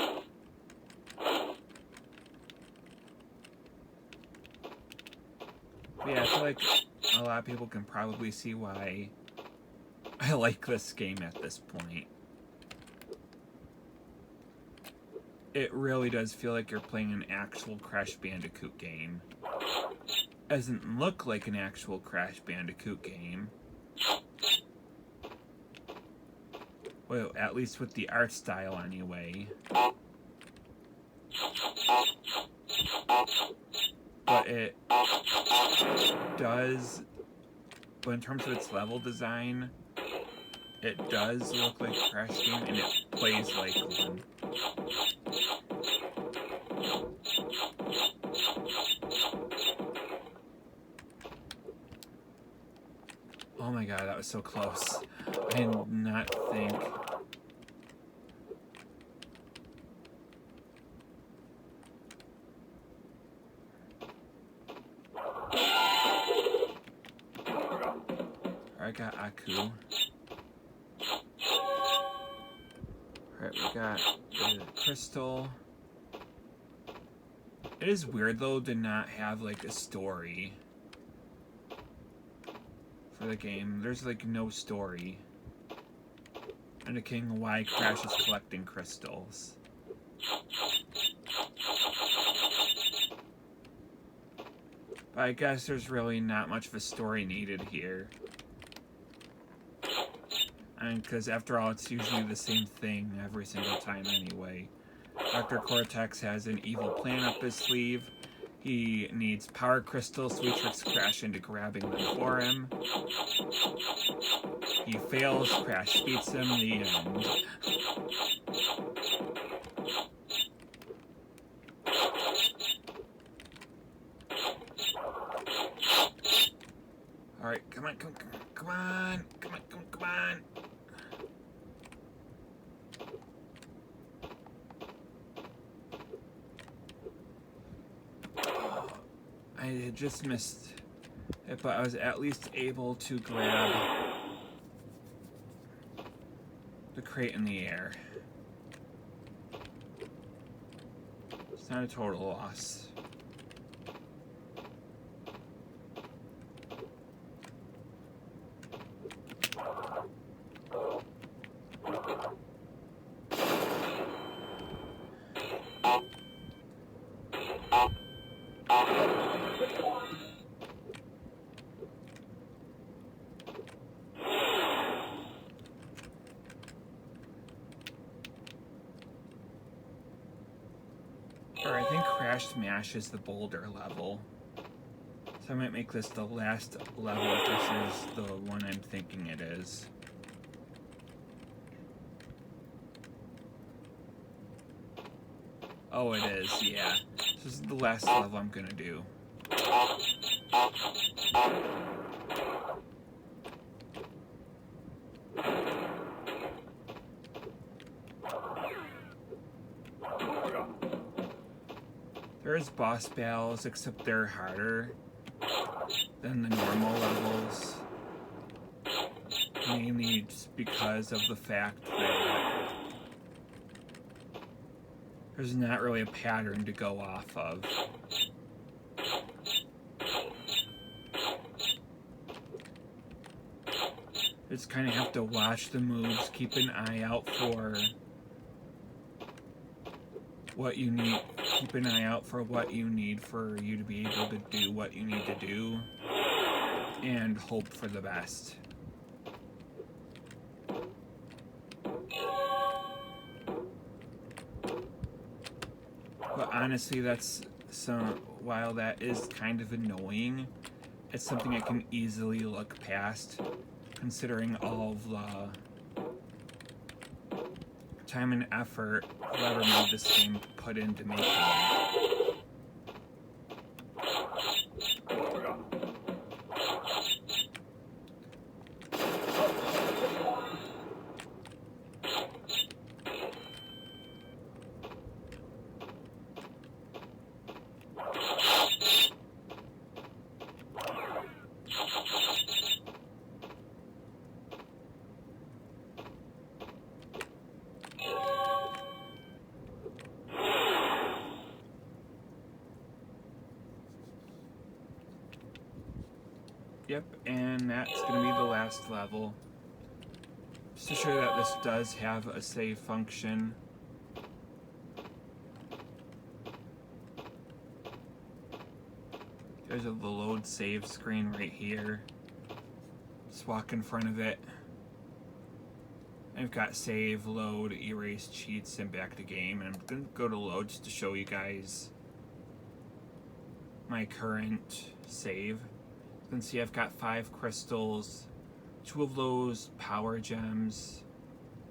But yeah, I feel like a lot of people can probably see why I like this game at this point. It really does feel like you're playing an actual Crash Bandicoot game. Doesn't look like an actual Crash Bandicoot game. Well, at least with the art style anyway. But it does, but in terms of its level design, it does look like a Crash game, and it plays like one. Oh my god, that was so close. I did not think. I got Aku. Alright, we got the crystal. It is weird though to not have like a story for the game. There's like no story indicating why Crash is collecting crystals. But I guess there's really not much of a story needed here. And because after all, it's usually the same thing every single time anyway. Dr. Cortex has an evil plan up his sleeve. He needs power crystals, so he tricks Crash into grabbing them for him. He fails, Crash beats him, the end. Alright, come on, come on. I had just missed it, but I was at least able to grab the crate in the air. It's not a total loss. I think Crash Smash is the boulder level. So I might make this the last level if this is the one I'm thinking it is. Oh, it is, yeah. This is the last level I'm gonna do. There's boss battles, except they're harder than the normal levels. Mainly just because of the fact that there's not really a pattern to go off of. Just kind of have to watch the moves, keep an eye out for what you need. Keep an eye out for what you need for you to be able to do what you need to do, and hope for the best. But honestly, while that is kind of annoying, it's something I can easily look past, considering all of the time and effort whoever made this game put into making it. Yep, and that's going to be the last level. Just to show you that this does have a save function. There's a load save screen right here. Just walk in front of it. I've got save, load, erase, cheats, and back to game. And I'm going to go to load just to show you guys my current save. You can see I've got 5 crystals, 2 of those power gems,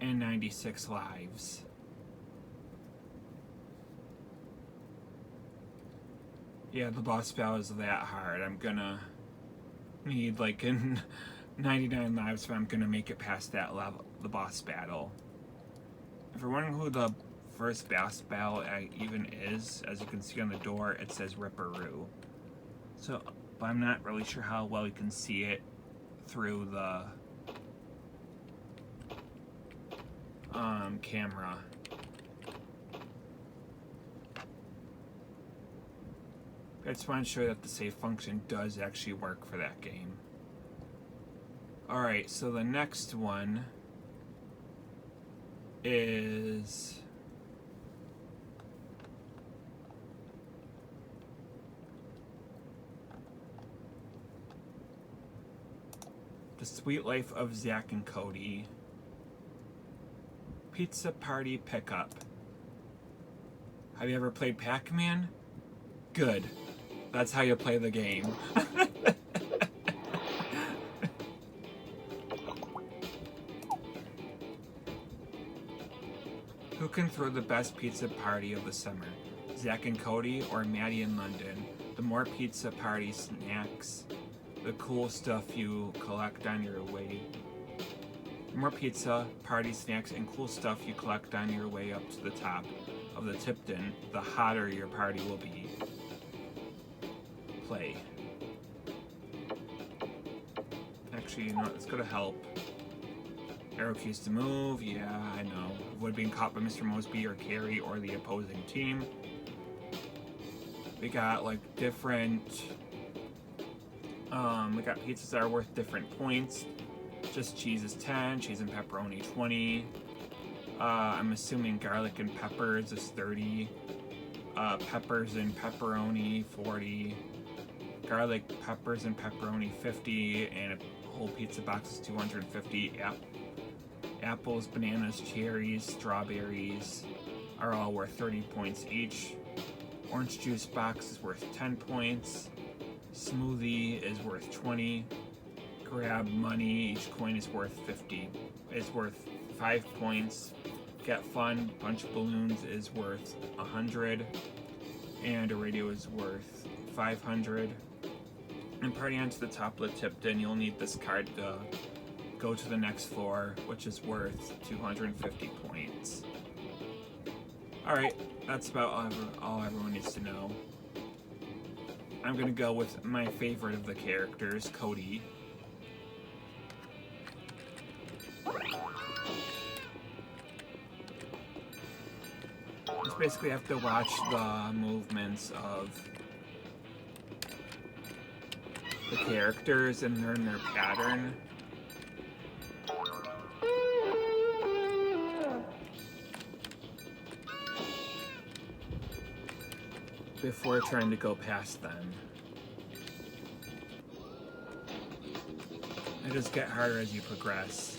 and 96 lives. Yeah, the boss battle is that hard. I'm gonna need like 99 lives if I'm gonna make it past that level, the boss battle. If you're wondering who the first boss battle even is, as you can see on the door, it says Ripperoo. So, but I'm not really sure how well you can see it through the camera. I just want to show you that the save function does actually work for that game. Alright, so the next one is The Sweet Life of Zack and Cody. Pizza Party Pickup. Have you ever played Pac-Man? Good. That's how you play the game. Who can throw the best pizza party of the summer? Zack and Cody or Maddie in London? The more pizza party snacks, the cool stuff you collect on your way. The more pizza, party snacks, and cool stuff you collect on your way up to the top of the Tipton, the hotter your party will be. Play. Actually, you know what? It's gonna help. Arrow keys to move. Yeah, I know. Avoid being caught by Mr. Mosby or Carrie or the opposing team. We got like different. We got pizzas that are worth different points. Just cheese is 10, cheese and pepperoni 20. I'm assuming garlic and peppers is 30. Peppers and pepperoni 40. Garlic, peppers, and pepperoni 50. And a whole pizza box is 250. Apples, bananas, cherries, strawberries are all worth 30 points each. Orange juice box is worth 10 points. Smoothie is worth 20. Grab money, each coin is worth 50. It's worth 5 points. Get fun, bunch of balloons is worth 100. And a radio is worth 500. And party on to the top of the Tipton, you'll need this card to go to the next floor, which is worth 250 points. Alright, that's about all everyone needs to know. I'm gonna go with my favorite of the characters, Cody. Just basically have to watch the movements of the characters and learn their pattern. Before trying to go past them. It just gets harder as you progress.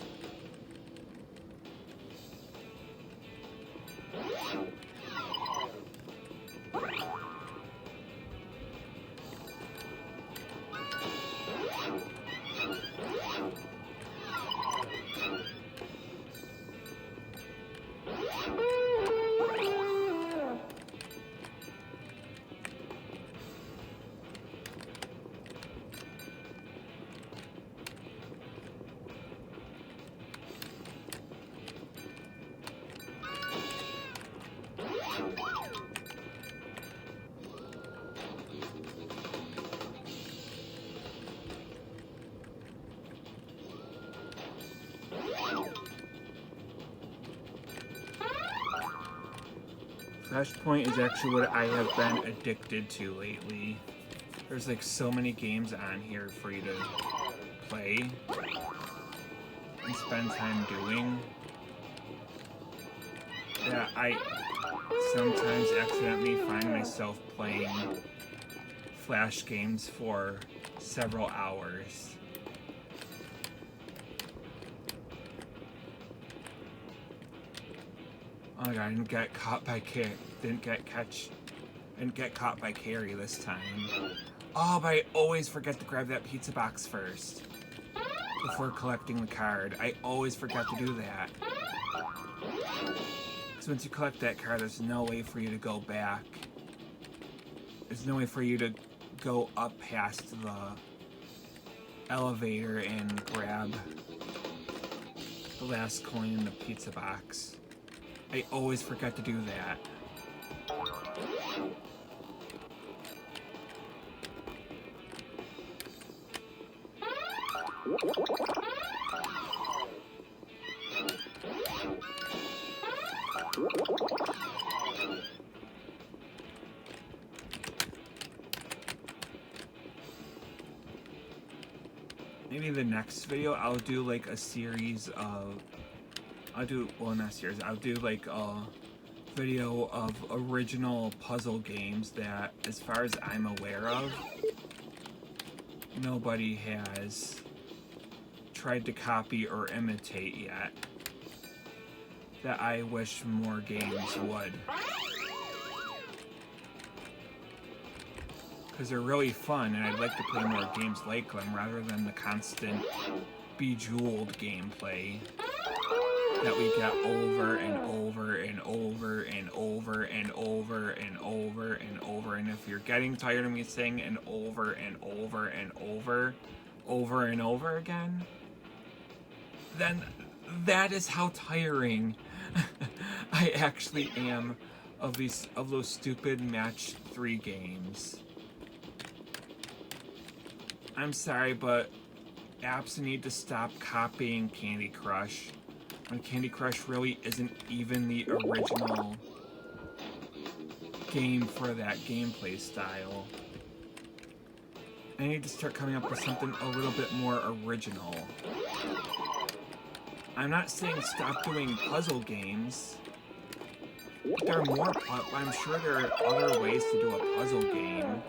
Flashpoint is actually what I have been addicted to lately. There's like so many games on here for you to play and spend time doing that I sometimes accidentally find myself playing Flash games for several hours. Oh my god, I didn't get caught by didn't get caught by Carrie this time. Oh, but I always forget to grab that pizza box first before collecting the card. I always forget to do that. Because once you collect that card, there's no way for you to go back. There's no way for you to go up past the elevator and grab the last coin in the pizza box. I always forget to do that. Maybe the next video I'll do like a series of I'll do like a video of original puzzle games that, as far as I'm aware of, nobody has tried to copy or imitate yet, that I wish more games would. Because they're really fun, and I'd like to play more games like them rather than the constant bejeweled gameplay that we get over and over and over and over and over and over and over. And if you're getting tired of me saying and over and over and over and over again, then that is how tiring I actually am of those stupid match 3 games. I'm sorry, but apps need to stop copying Candy Crush when Candy Crush really isn't even the original game for that gameplay style. I need to start coming up with something a little bit more original. I'm not saying stop doing puzzle games. There are more, I'm sure there are other ways to do a puzzle game.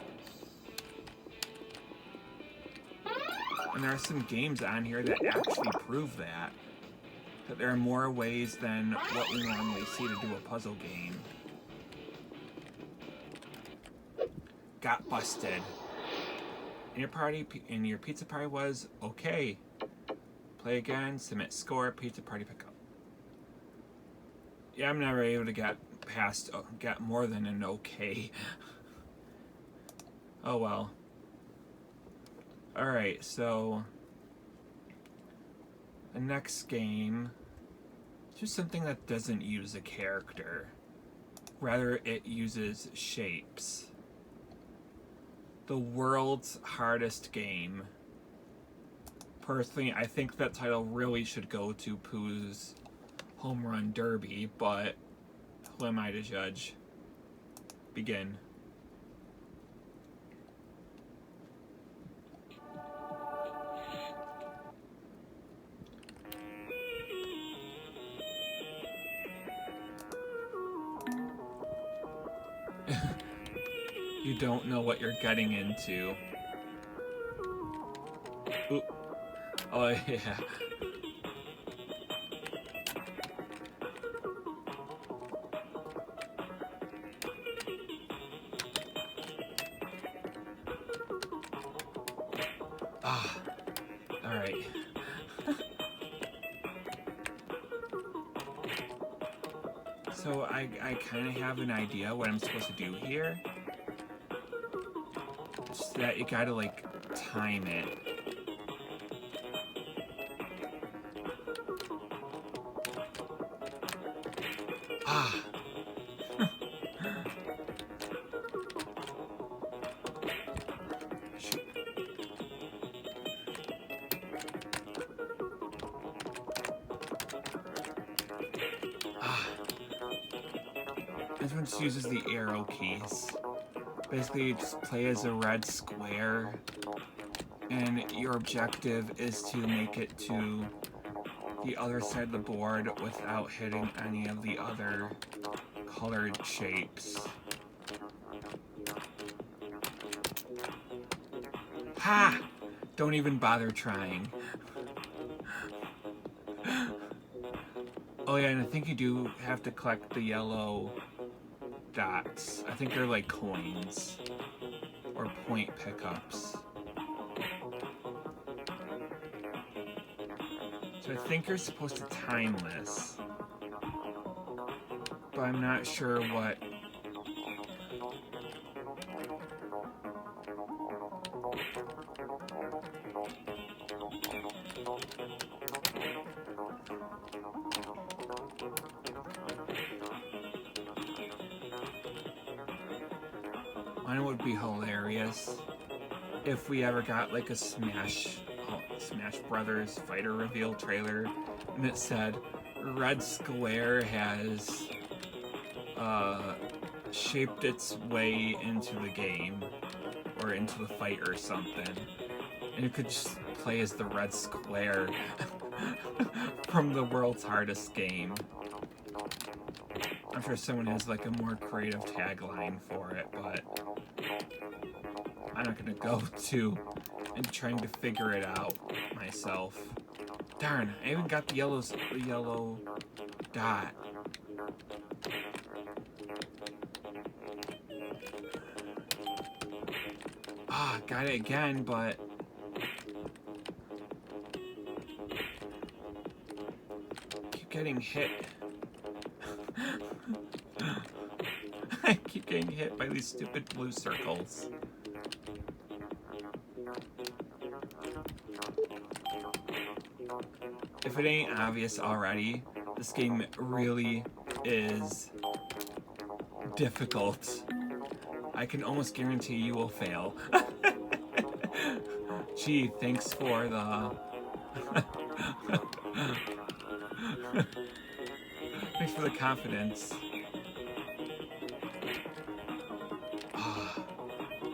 And there are some games on here that actually prove that there are more ways than what we normally see to do a puzzle game. Got busted. And your pizza party was okay. Play again, submit score, pizza party pickup. Yeah, I'm never able to get more than an okay. Oh well. Alright, so the next game, just something that doesn't use a character. Rather, it uses shapes. The world's hardest game. Personally, I think that title really should go to Pooh's Home Run Derby, but who am I to judge? Begin. You don't know what you're getting into. Ooh. Oh yeah. Ah. All right. So I kind of have an idea what I'm supposed to do here. Just that you gotta like time it. Ah. Shoot. Ah. This one just uses the arrow keys. Basically, you just play as a red square, and your objective is to make it to the other side of the board without hitting any of the other colored shapes. Ha! Don't even bother trying. Oh yeah, and I think you do have to collect the yellow dots. I think they're like coins or point pickups. So I think you're supposed to time this, but I'm not sure what. I know it would be hilarious if we ever got like a Smash Brothers fighter reveal trailer and it said red square has shaped its way into the game or into the fight or something, and you could just play as the red square from the world's hardest game. I'm sure someone has like a more creative tagline for it, but I'm not gonna go to and trying to figure it out myself. Darn, I even got the yellow dot. Ah, got it again, but keep getting hit. I keep getting hit by these stupid blue circles. If it ain't obvious already, this game really is difficult. I can almost guarantee you will fail. Gee, thanks for the... thanks for the confidence.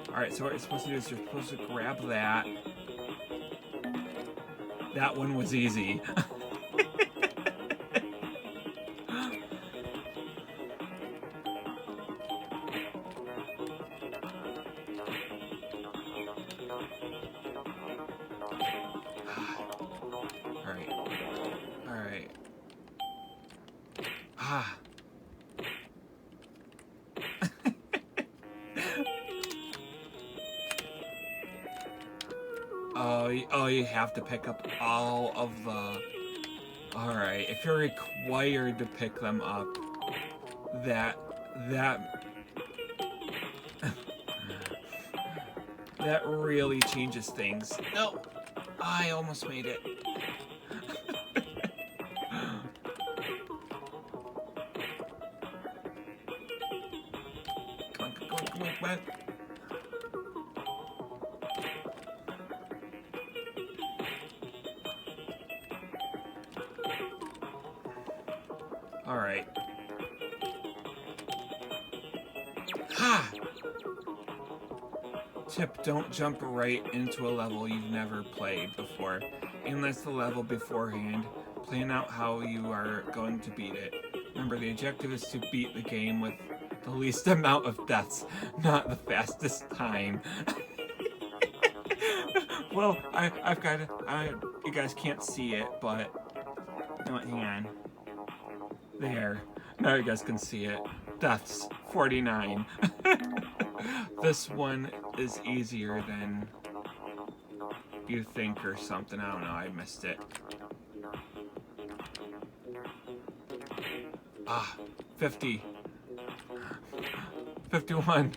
Alright, so what you're supposed to do is you're supposed to grab that. That one was easy. Alright. Ah. Oh, you have to pick up all of the... Alright, if you're required to pick them up, that really changes things. No! I almost made it. Come on. Alright. Ha! Tip, don't jump right into a level you've never played before. Unless the level beforehand, plan out how you are going to beat it. Remember, the objective is to beat the game with the least amount of deaths, not the fastest time. Well, I've got you guys can't see it, but you know what, hang on. There. Now you guys can see it. Deaths, 49. This one is easier than you think or something. I don't know, I missed it. Ah, 50. 51.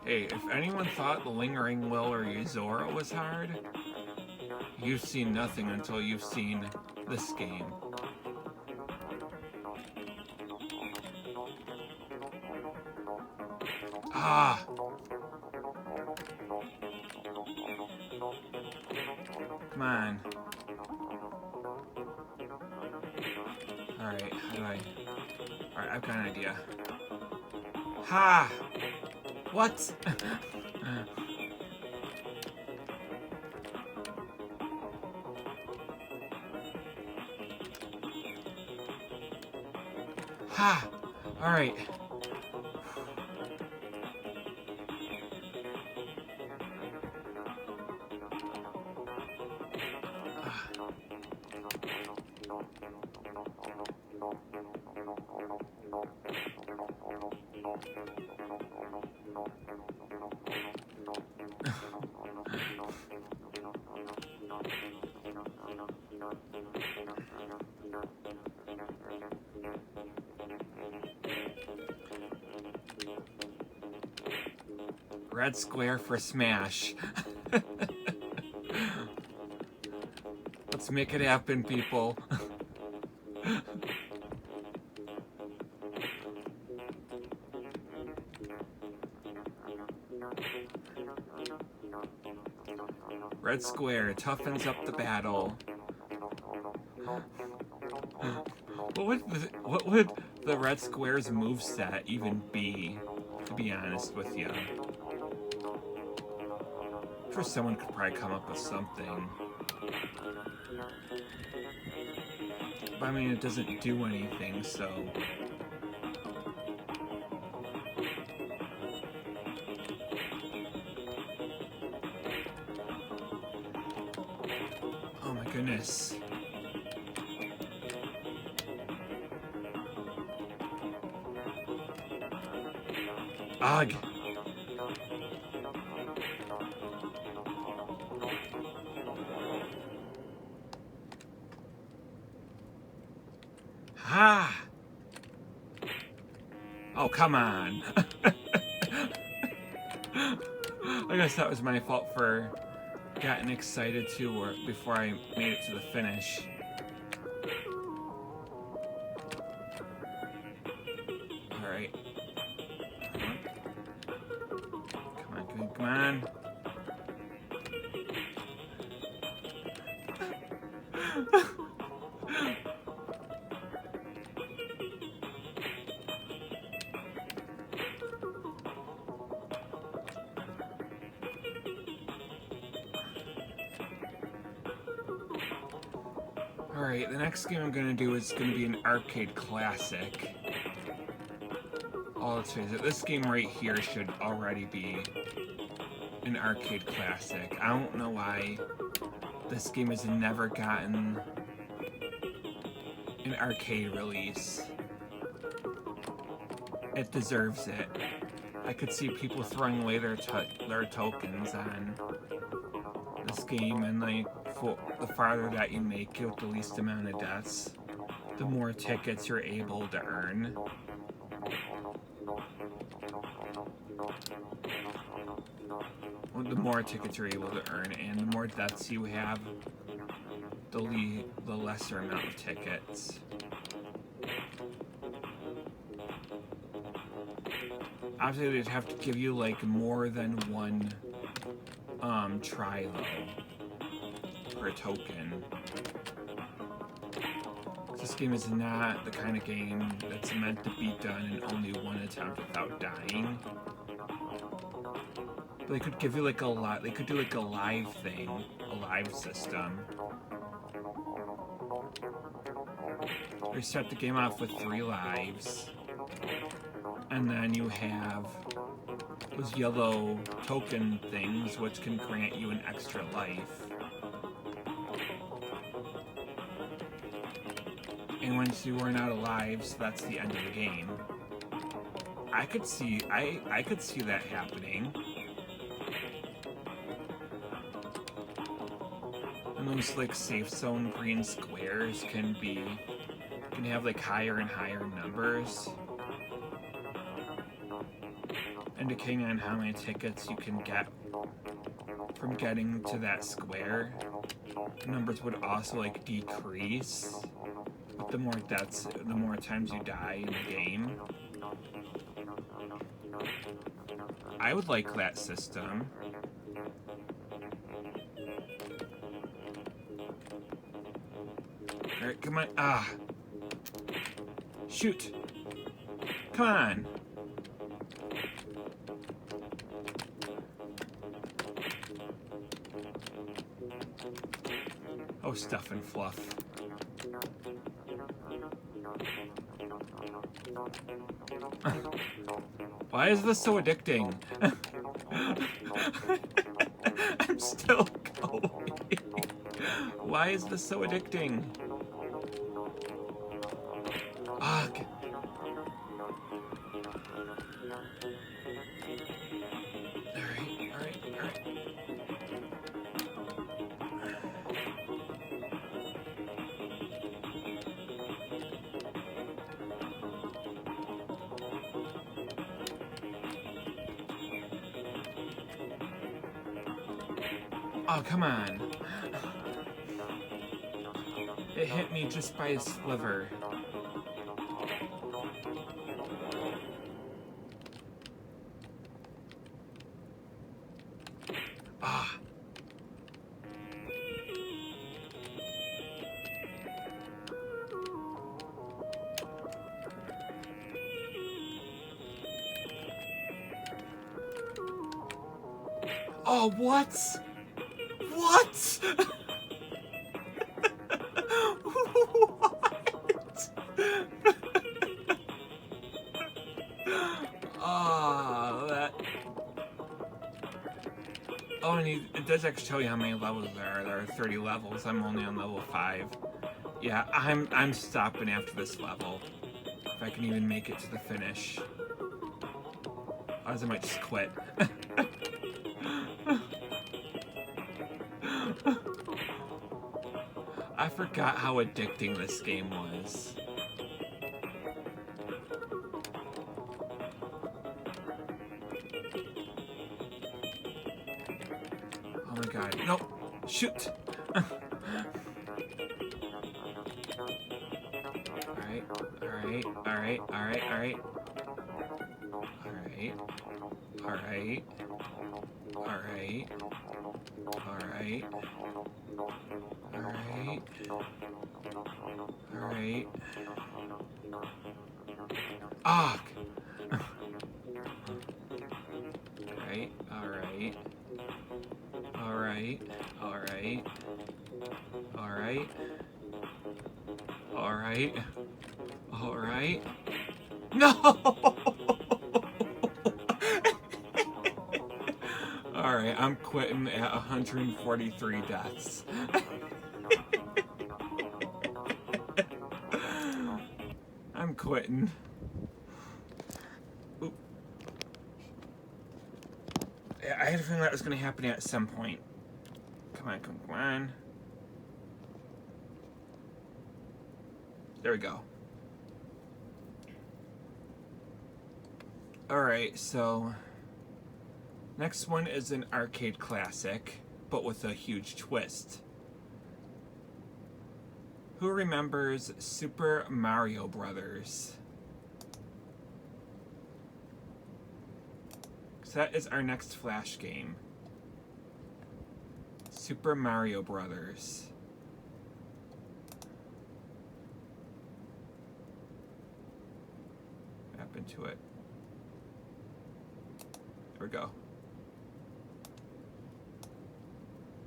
Hey, if anyone thought the Lingering Will or Yuzora was hard, you've seen nothing until you've seen this game. Ah! Come on. How do I... Alright, I've got an idea. Ha! What? Ha! Alright. Red square for smash. Let's make it happen, people. Red square toughens up the battle. What would the red square's moveset even be, to be honest with you? I'm sure someone could probably come up with something. But I mean, it doesn't do anything, so... Oh my goodness. Ugh. Ha! Oh, come on. I guess that was my fault for getting excited too, or before I made it to the finish. Alright. Come on. Alright, the next game I'm going to do is going to be an arcade classic. All it says that this game right here should already be an arcade classic. I don't know why this game has never gotten an arcade release. It deserves it. I could see people throwing away their tokens on this game, and like, the farther that you make it with the least amount of deaths, the more tickets you're able to earn. Well, the more tickets you're able to earn, and the more deaths you have, the lesser amount of tickets. Obviously, they'd have to give you like more than one try though for a token. This game is not the kind of game that's meant to be done in only one attempt without dying. But they could give you like they could do like a live thing, a live system. They start the game off with 3 lives. And then you have those yellow token things which can grant you an extra life. And once you run out of lives, that's the end of the game. I could see that happening. And those like safe zone green squares can have like higher and higher numbers. And depending on how many tickets you can get from getting to that square, the numbers would also like decrease with the more deaths, the more times you die in the game. I would like that system. Alright, come on. Ah! Shoot. Come on. Oh, stuff and fluff. Why is this so addicting? I'm still going. Why is this so addicting? Ugh. Alright. Oh, come on. It hit me just by a sliver. Ah. Oh, what? What? What? Oh, that. Oh, and it does actually tell you how many levels there are. There are 30 levels. I'm only on level 5. Yeah, I'm stopping after this level. If I can even make it to the finish. Otherwise I might just quit. I forgot how addicting this game was. Oh my god. Nope. Shoot! Alright. Ah! Alright. No! Alright, I'm quitting at 143 deaths. I'm quitting. Oop. I had a feeling that was going to happen at some point. Come on. There we go. Alright, so next one is an arcade classic, but with a huge twist. Who remembers Super Mario Brothers? So that is our next Flash game. Super Mario Brothers. What happened to it? There we go.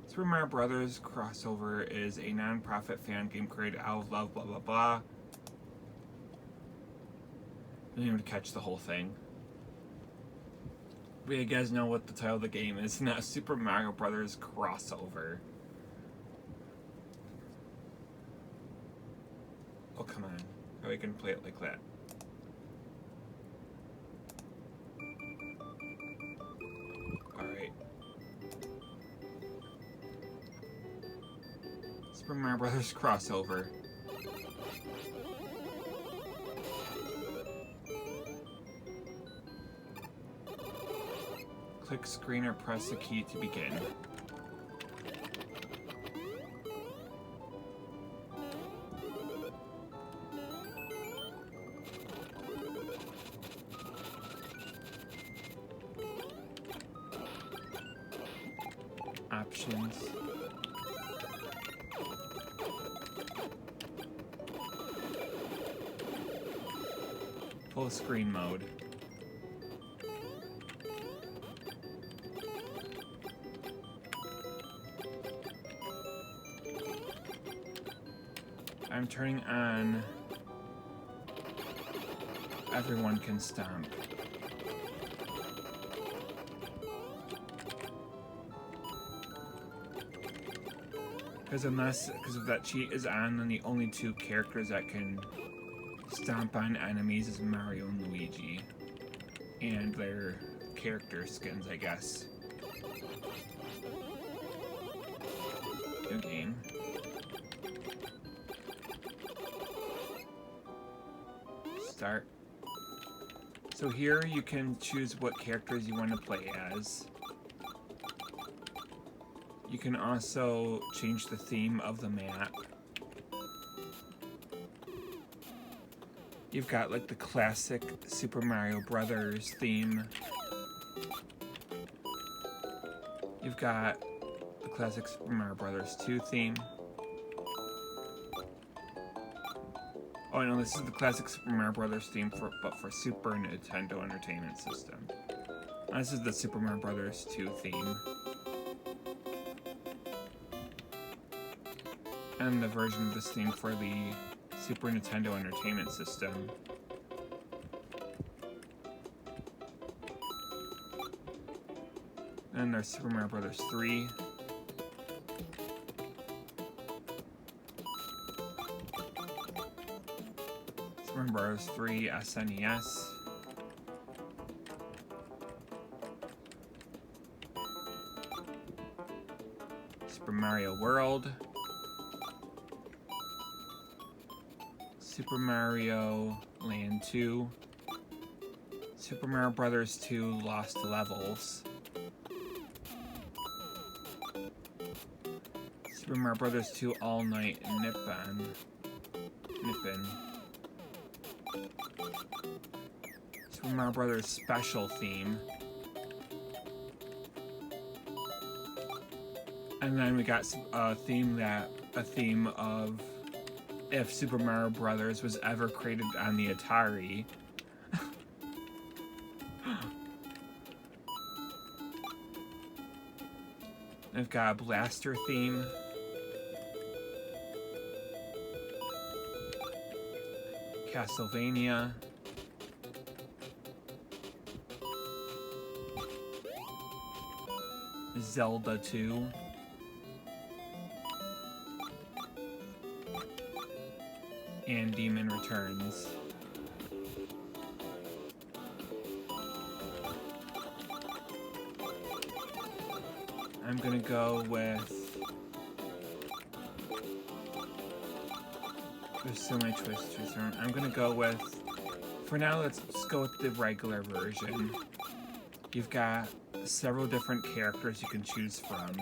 Super Mario Brothers Crossover is a non-profit fan game created out of love, blah blah blah. I didn't even catch the whole thing. But you guys know what the title of the game is, not Super Mario Brothers Crossover. Oh, come on. How are we gonna play it like that? Alright. Super Mario Brothers Crossover. Click screen or press the key to begin. Options. full screen mode. I'm turning on everyone can stomp. Because if that cheat is on, then the only two characters that can stomp on enemies is Mario and Luigi. And their character skins, I guess. New game. Start. So here you can choose what characters you want to play as. You can also change the theme of the map. You've got like the classic Super Mario Brothers theme. You've got the classic Super Mario Brothers 2 theme. Oh no, this is the classic Super Mario Brothers theme but for Super Nintendo Entertainment System. This is the Super Mario Brothers 2 theme. And the version of this theme for the Super Nintendo Entertainment System. And there's Super Mario Brothers 3. Super Mario Bros. 3 SNES. Super Mario World. Super Mario Land 2. Super Mario Bros. 2 Lost Levels. Super Mario Bros. 2 All Night Nippon. Super Mario Bros. Special theme. And then we got a theme of if Super Mario Brothers was ever created on the Atari. We've got a blaster theme. Castlevania. Zelda 2. And Demon Returns. I'm gonna go with... There's so many twists to turn. I'm gonna go with... For now, let's go with the regular version. You've got several different characters you can choose from,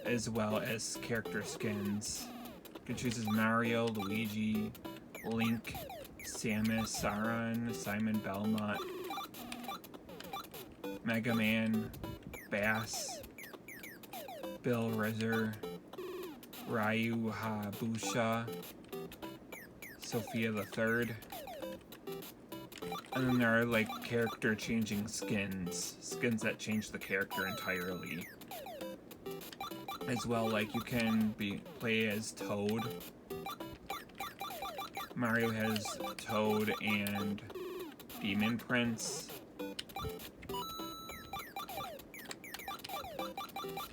as well as character skins. You can choose as Mario, Luigi, Link, Samus, Sauron, Simon Belmont, Mega Man, Bass, Bill Rizzer, Ryu Hayabusa, Sophia the Third. And then there are like character changing skins that change the character entirely. As well, like you can play as Toad. Mario has Toad and Demon Prince.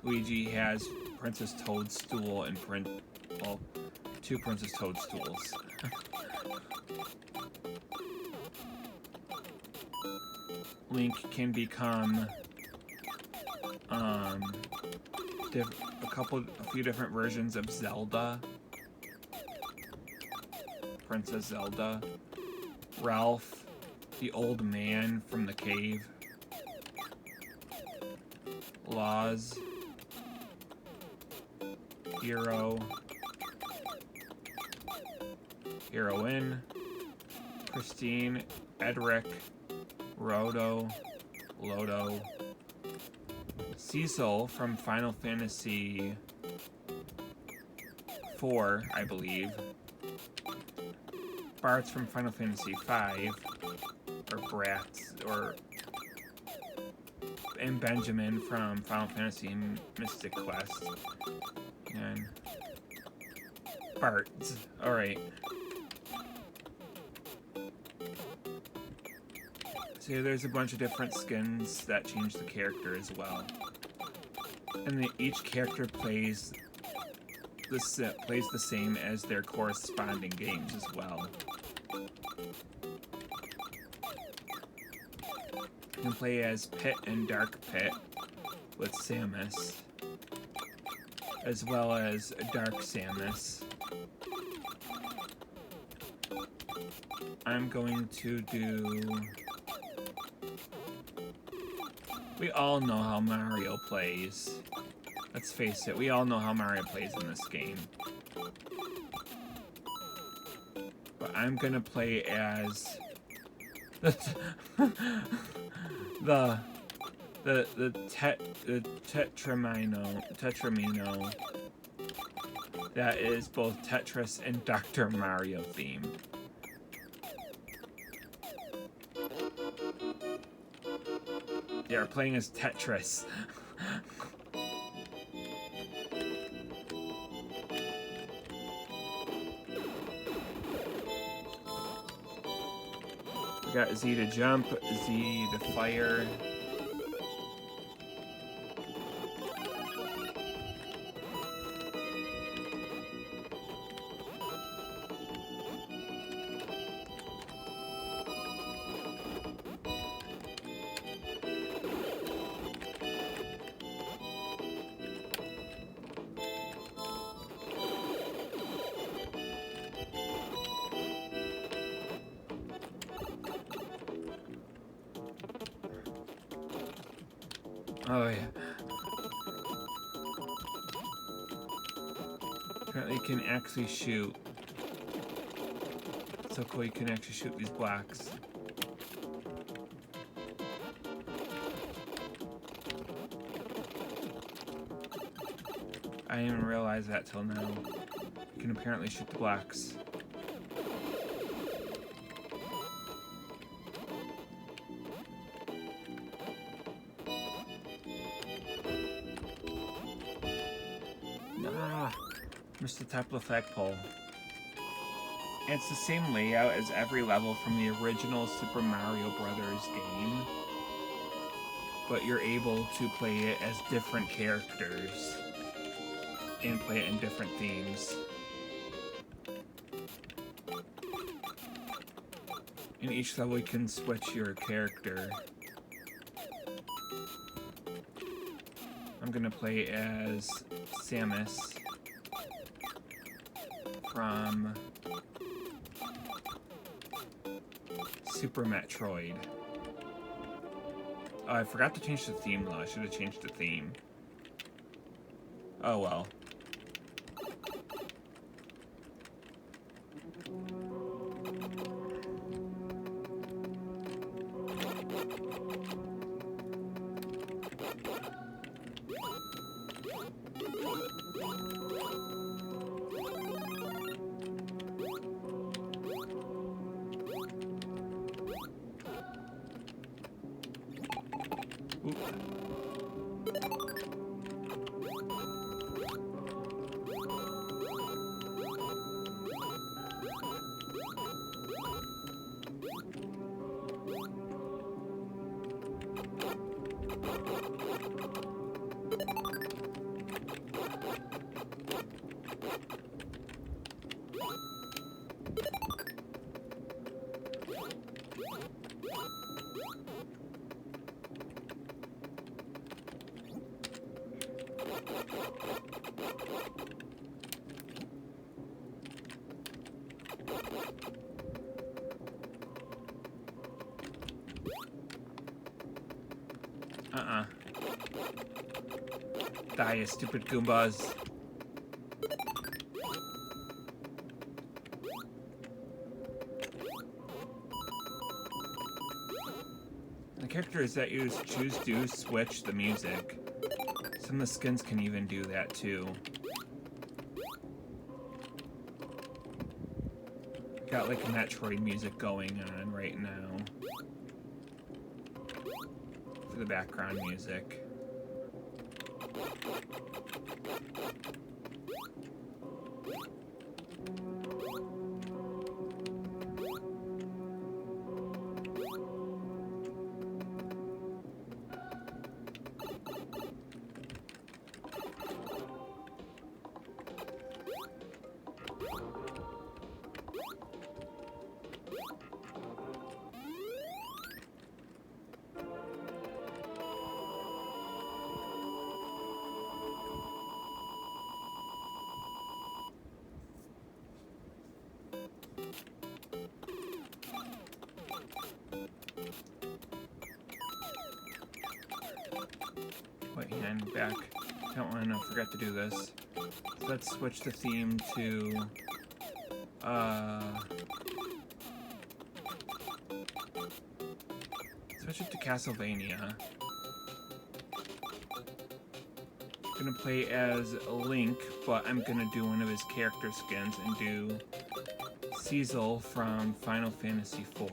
Luigi has Princess Toadstool and two Princess Toadstools. Link can become a few different versions of Zelda. Princess Zelda. Ralph, the old man from the cave. Laws. Hero. Heroine. Christine. Edric. Roto. Loto. Cecil from Final Fantasy IV, I believe. Bart's from Final Fantasy V, or Bratz, and Benjamin from Final Fantasy Mystic Quest, and Bart's. Alright. So there's a bunch of different skins that change the character as well. And each character plays the same as their corresponding games as well. You can play as Pit and Dark Pit with Samus, as well as Dark Samus. I'm going to do... We all know how Mario plays. Let's face it, we all know how Mario plays in this game. But I'm gonna play as the Tetramino that is both Tetris and Dr. Mario themed. Yeah, we're playing as Tetris. We got Z to jump, Z to fire. Oh, yeah. Apparently you can actually shoot. It's so cool you can actually shoot these blocks. I didn't even realize that till now. You can apparently shoot the blocks. Missed the top of the flagpole. And it's the same layout as every level from the original Super Mario Brothers game, but you're able to play it as different characters and play it in different themes. In each level you can switch your character. I'm gonna play as Samus from Super Metroid. Oh, I forgot to change the theme though. I should have changed the theme. Oh well. Die, you stupid Goombas. The characters that you choose to switch the music. Some of the skins can even do that too. Got like Metroid music going on right now for the background music. Wait, hand back. Don't want to forget to do this. So let's switch the theme to switch it to Castlevania. I'm gonna play as Link, but I'm gonna do one of his character skins and do Cecil from Final Fantasy IV.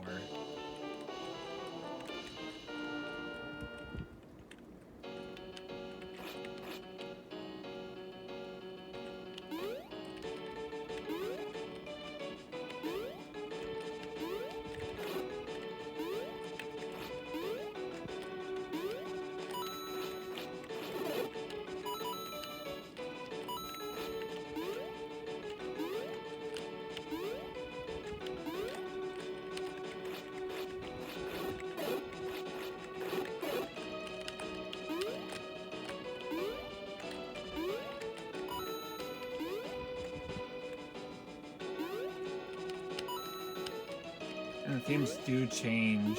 And the themes do change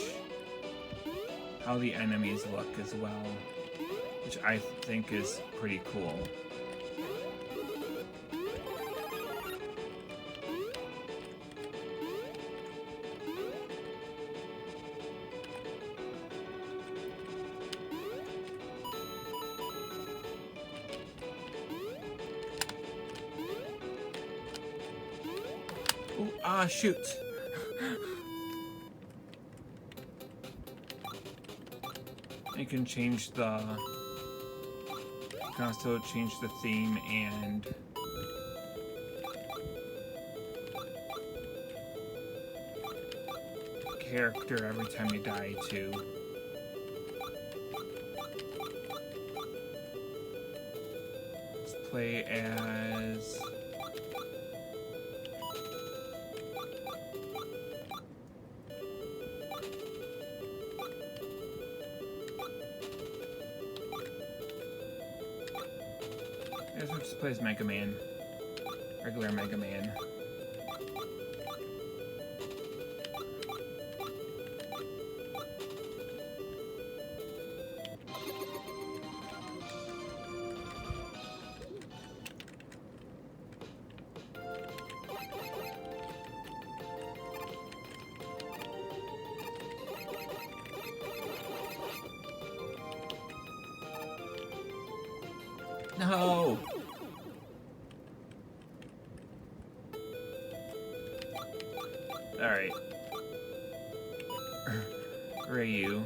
how the enemies look as well, which I think is pretty cool. Ooh, shoot! You can change the... You can also change the theme and... character every time you die, too. Let's play as... Let's just play as Mega Man. Regular Mega Man. No! Alright. Ryu.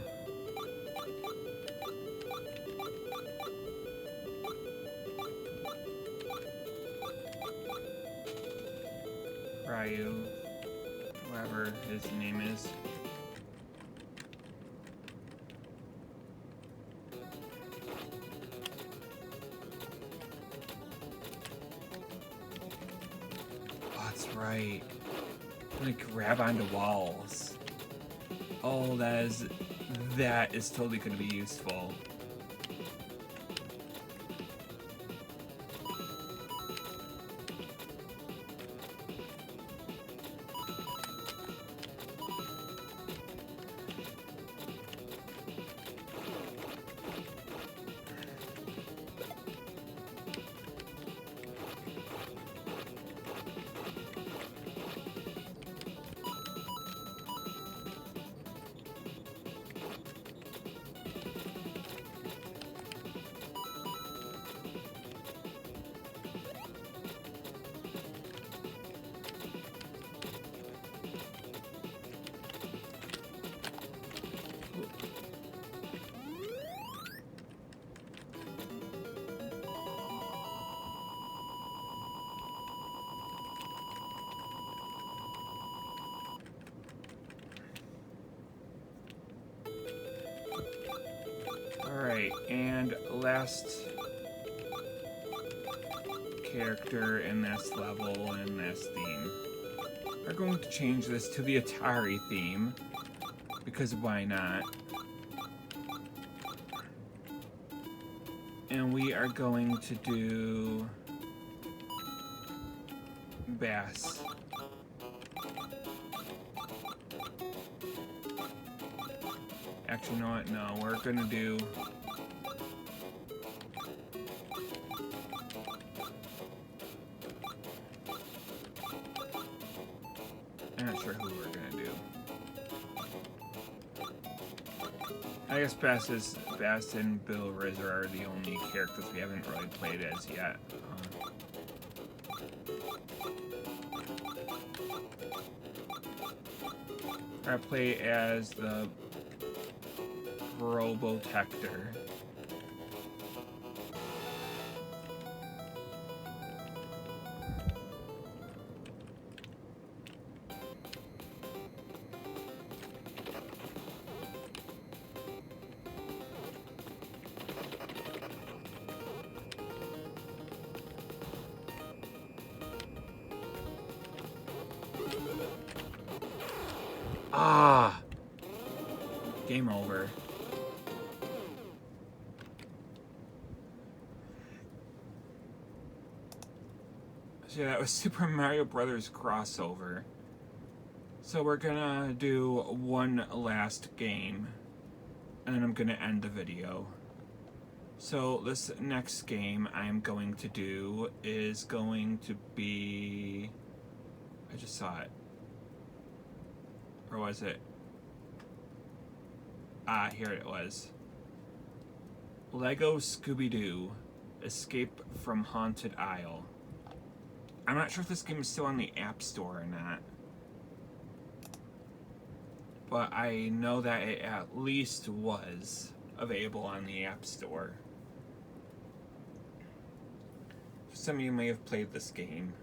Ryu. Whatever his name is. Oh, that's right. Like grab onto walls. Oh, that is totally going to be useful. Alright, and last character in this level and this theme. We're going to change this to the Atari theme, because why not? And we are going to do Bass. Actually, you know what? No, we're gonna do... I'm not sure who we're gonna do. I guess Bass and Bill Rizzer are the only characters we haven't really played as yet. I play as the Robotector. Ah! Game over. So yeah, that was Super Mario Brothers crossover. So we're gonna do one last game, and then I'm gonna end the video. So this next game I'm going to do is going to be... I just saw it. Or was it? Ah, here it was. Lego Scooby-Doo, Escape from Haunted Isle. I'm not sure if this game is still on the App Store or not. But I know that it at least was available on the App Store. Some of you may have played this game.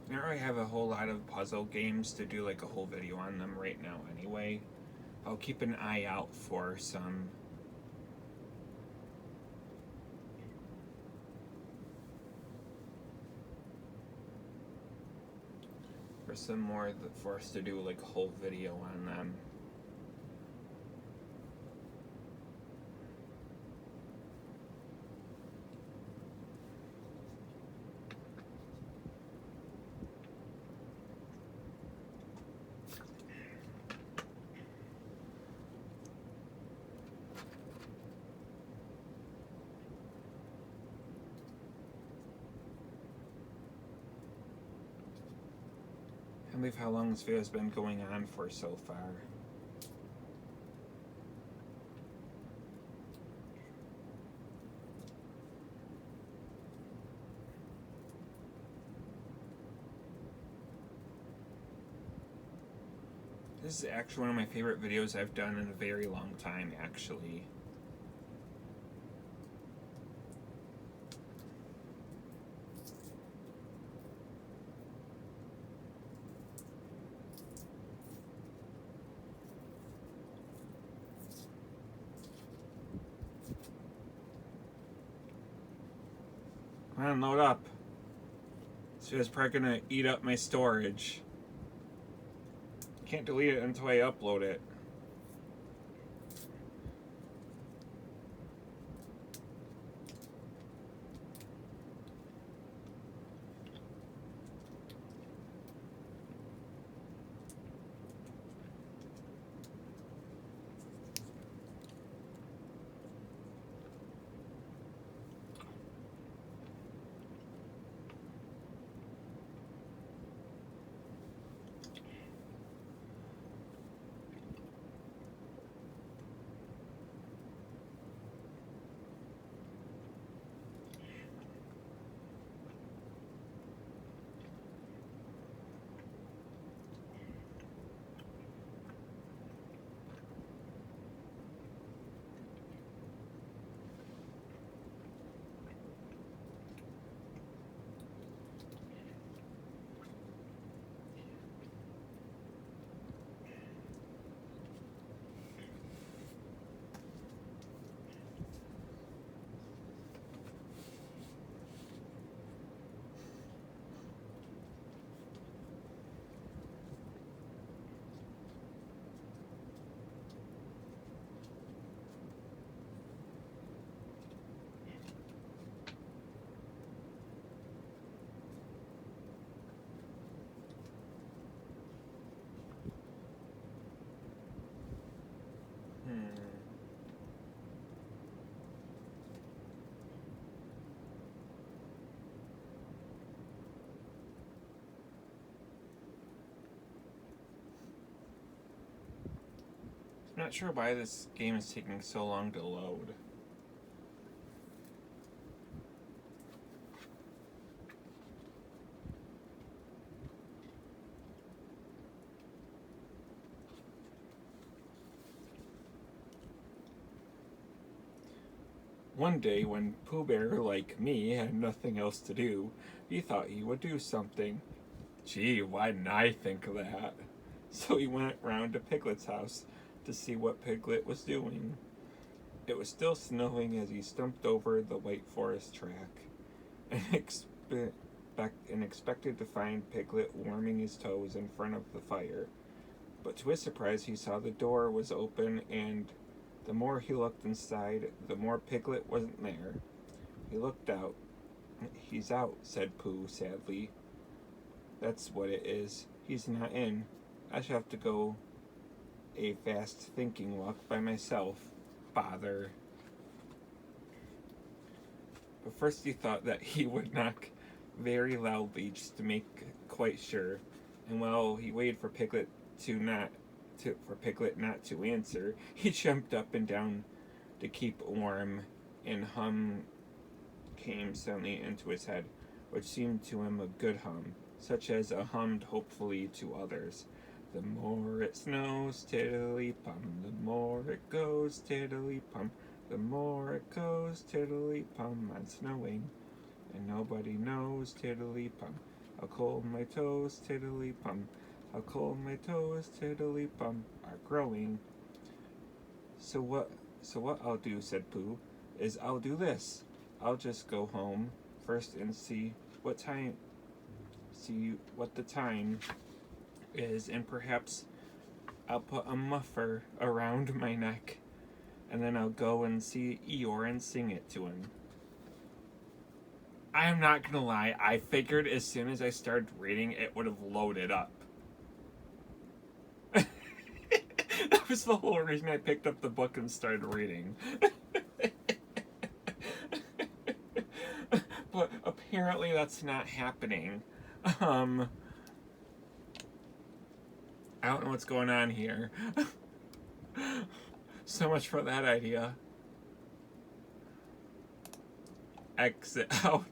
I don't really have a whole lot of puzzle games to do like a whole video on them right now anyway. I'll keep an eye out for some more for us to do like a whole video on them. I can't believe how long this video has been going on for so far. This is actually one of my favorite videos I've done in a very long time, actually. Come on, load up. This video's probably gonna eat up my storage. Can't delete it until I upload it. I'm not sure why this game is taking so long to load. One day, when Pooh Bear, like me, had nothing else to do, he thought he would do something. Gee, why didn't I think of that? So he went round to Piglet's house to see what Piglet was doing. It was still snowing as he stumped over the White Forest track and expected to find Piglet warming his toes in front of the fire. But to his surprise, he saw the door was open, and the more he looked inside, the more Piglet wasn't there. He looked out. He's out, said Pooh sadly. That's what it is. He's not in. I shall have to go a fast thinking walk by myself. Bother. But first he thought that he would knock very loudly just to make quite sure. And while he waited for Piglet not to answer, he jumped up and down to keep warm, and hum came suddenly into his head, which seemed to him a good hum, such as a hummed hopefully to others. The more it snows, tiddly-pum, the more it goes, tiddly-pum, the more it goes, tiddly-pum, on snowing, and nobody knows, tiddly-pum. How cold my toes, tiddly-pum, how cold my toes, tiddly-pum, are growing. So what I'll do, said Pooh, is I'll do this. I'll just go home first and see what the time is, and perhaps I'll put a muffler around my neck, and then I'll go and see Eeyore and sing it to him. I'm not gonna lie, I figured as soon as I started reading, it would have loaded up. That was the whole reason I picked up the book and started reading. But apparently that's not happening. I don't know what's going on here. So much for that idea. Exit out.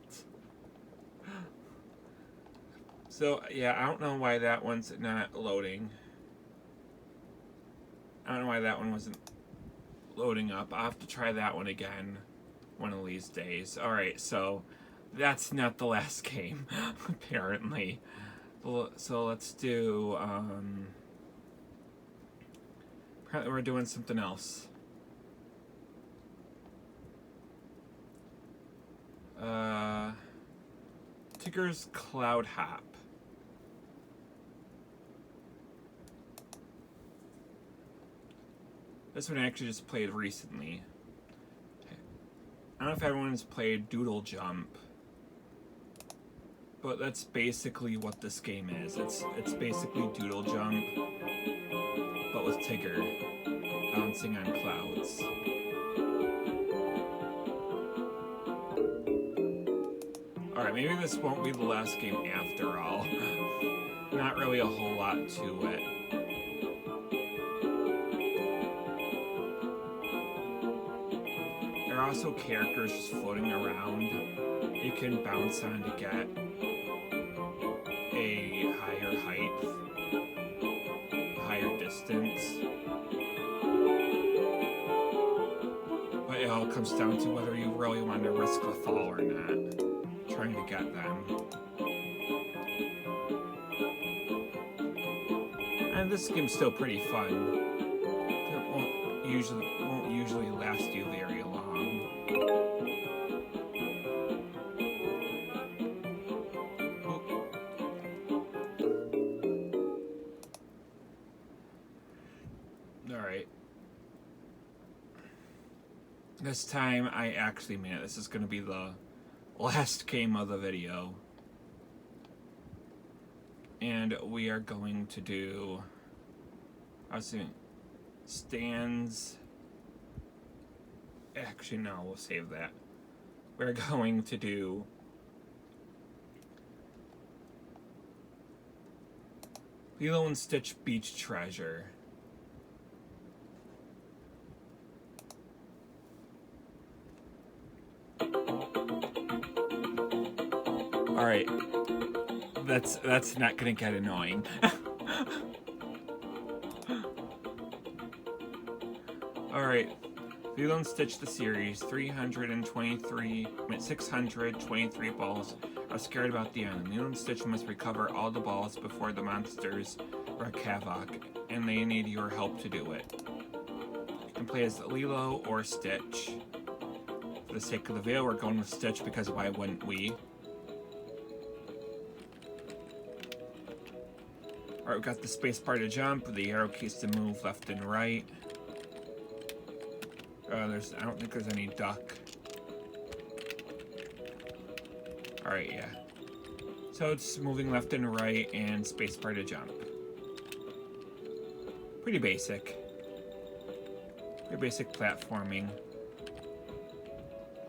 So, yeah, I don't know why that one's not loading. I don't know why that one wasn't loading up. I'll have to try that one again one of these days. Alright, so that's not the last game, apparently. So let's do, apparently we're doing something else. Tigger's Cloud Hop. This one I actually just played recently. I don't know if everyone's played Doodle Jump, but that's basically what this game is. It's basically Doodle Jump, but with Tigger bouncing on clouds. Alright, maybe this won't be the last game after all. Not really a whole lot to it. There are also characters just floating around you can bounce on to get a higher height, higher distance. But it all comes down to whether you really want to risk a fall or not, trying to get them. And this game's still pretty fun. It won't usually last you very long. Alright. This time I actually made it. This is going to be the last game of the video. And we are going to do, I was saying, Stan's Actually, no, we'll save that. We're going to do Lilo and Stitch Beach Treasure. Alright. That's not gonna get annoying. Alright. Lilo and Stitch the series, 623 balls are scared about the end. Lilo and Stitch must recover all the balls before the monsters wreak havoc, and they need your help to do it. You can play as Lilo or Stitch. For the sake of the video, we're going with Stitch because why wouldn't we? Alright, we've got the space bar to jump, the arrow keys to move left and right. I don't think there's any duck. Alright, yeah. So it's moving left and right and spacebar to jump. Pretty basic. Pretty basic platforming.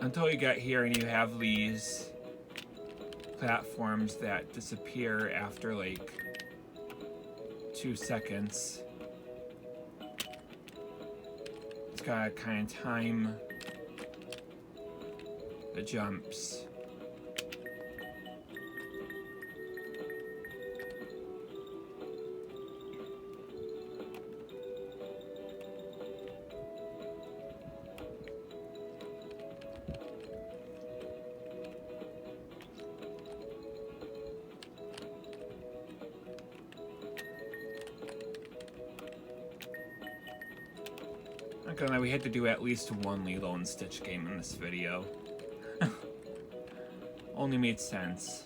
Until you get here and you have these platforms that disappear after like 2 seconds. Gotta kind of time the jumps. Not gonna lie, we had to do at least one Lilo and Stitch game in this video. Only made sense.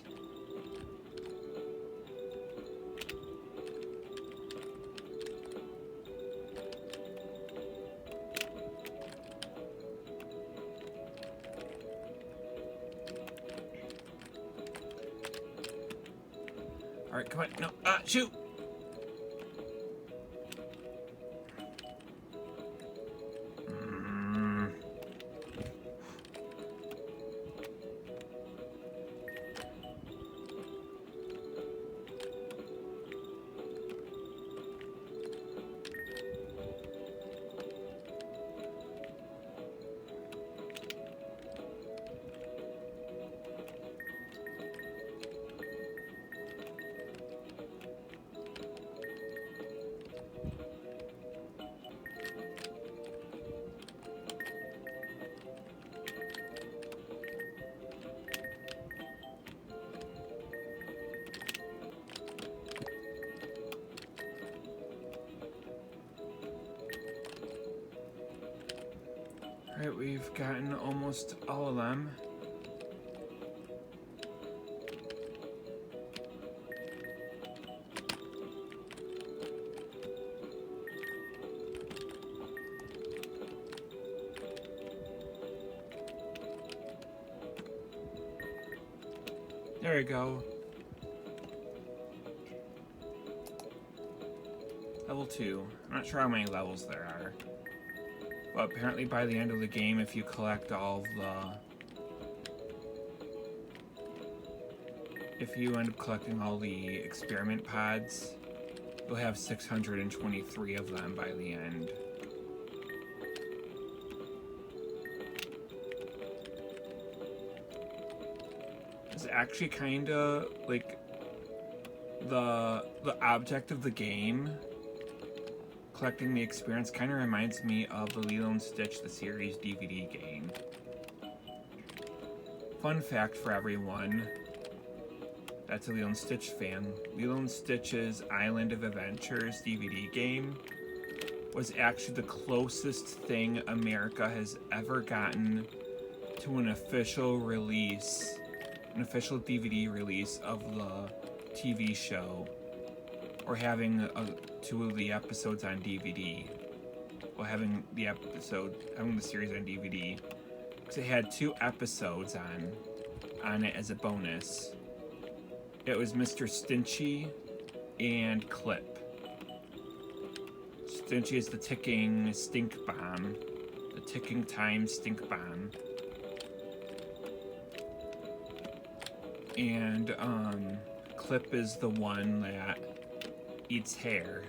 Alright, come on, no, shoot! Alright, we've gotten almost all of them. There we go. Level 2. I'm not sure how many levels there are. But apparently by the end of the game, if you collect all of if you end up collecting all the experiment pods, you'll have 623 of them by the end. It's actually kinda like the object of the game. Collecting the experience kind of reminds me of the Lilo and Stitch the series DVD game. Fun fact for everyone that's a Lilo and Stitch fan, Lilo and Stitch's Island of Adventures DVD game was actually the closest thing America has ever gotten to an official release, an official DVD release of the TV show, or having two of the episodes on DVD. Well, having the series on DVD. Because it had 2 episodes on it as a bonus. It was Mr. Stinchy and Clip. Stinchy is the ticking stink bomb. The ticking time stink bomb. And Clip is the one that eats hair.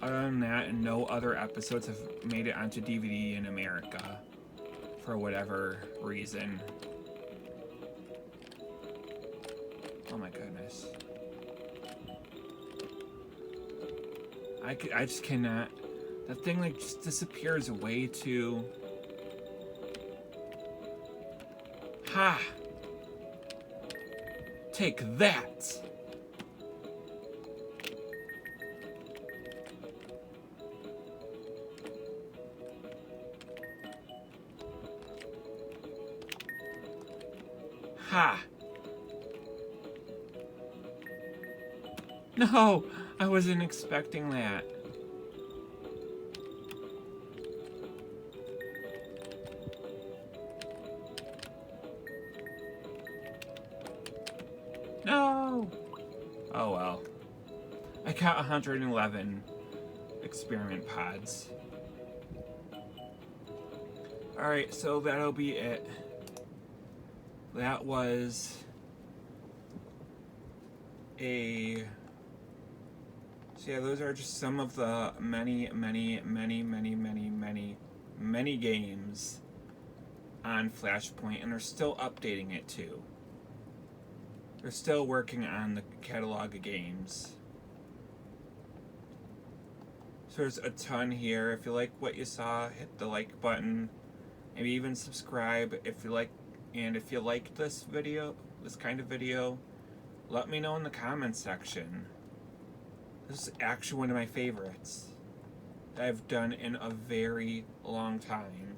Other than that, no other episodes have made it onto DVD in America for whatever reason. Oh my goodness. I just cannot. That thing like just disappears way too. Ha! Take that! Ha! No! I wasn't expecting that. No! Oh well. I got 111 experiment pods. Alright, so that'll be it. That was a... So yeah, those are just some of the many games on Flashpoint, and they're still updating it too. They're still working on the catalog of games. So there's a ton here. If you like what you saw, hit the like button. Maybe even subscribe if you like. And if you liked this video, this kind of video, let me know in the comments section. This is actually one of my favorites that I've done in a very long time.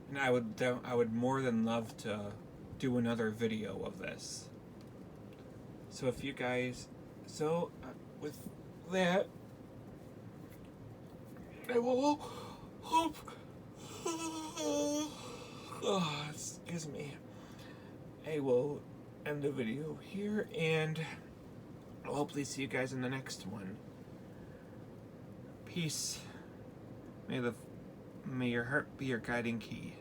And I would more than love to do another video of this. So if you guys, with that, I will hope, excuse me, I will end the video here, and I'll hopefully see you guys in the next one. Peace. May your heart be your guiding key.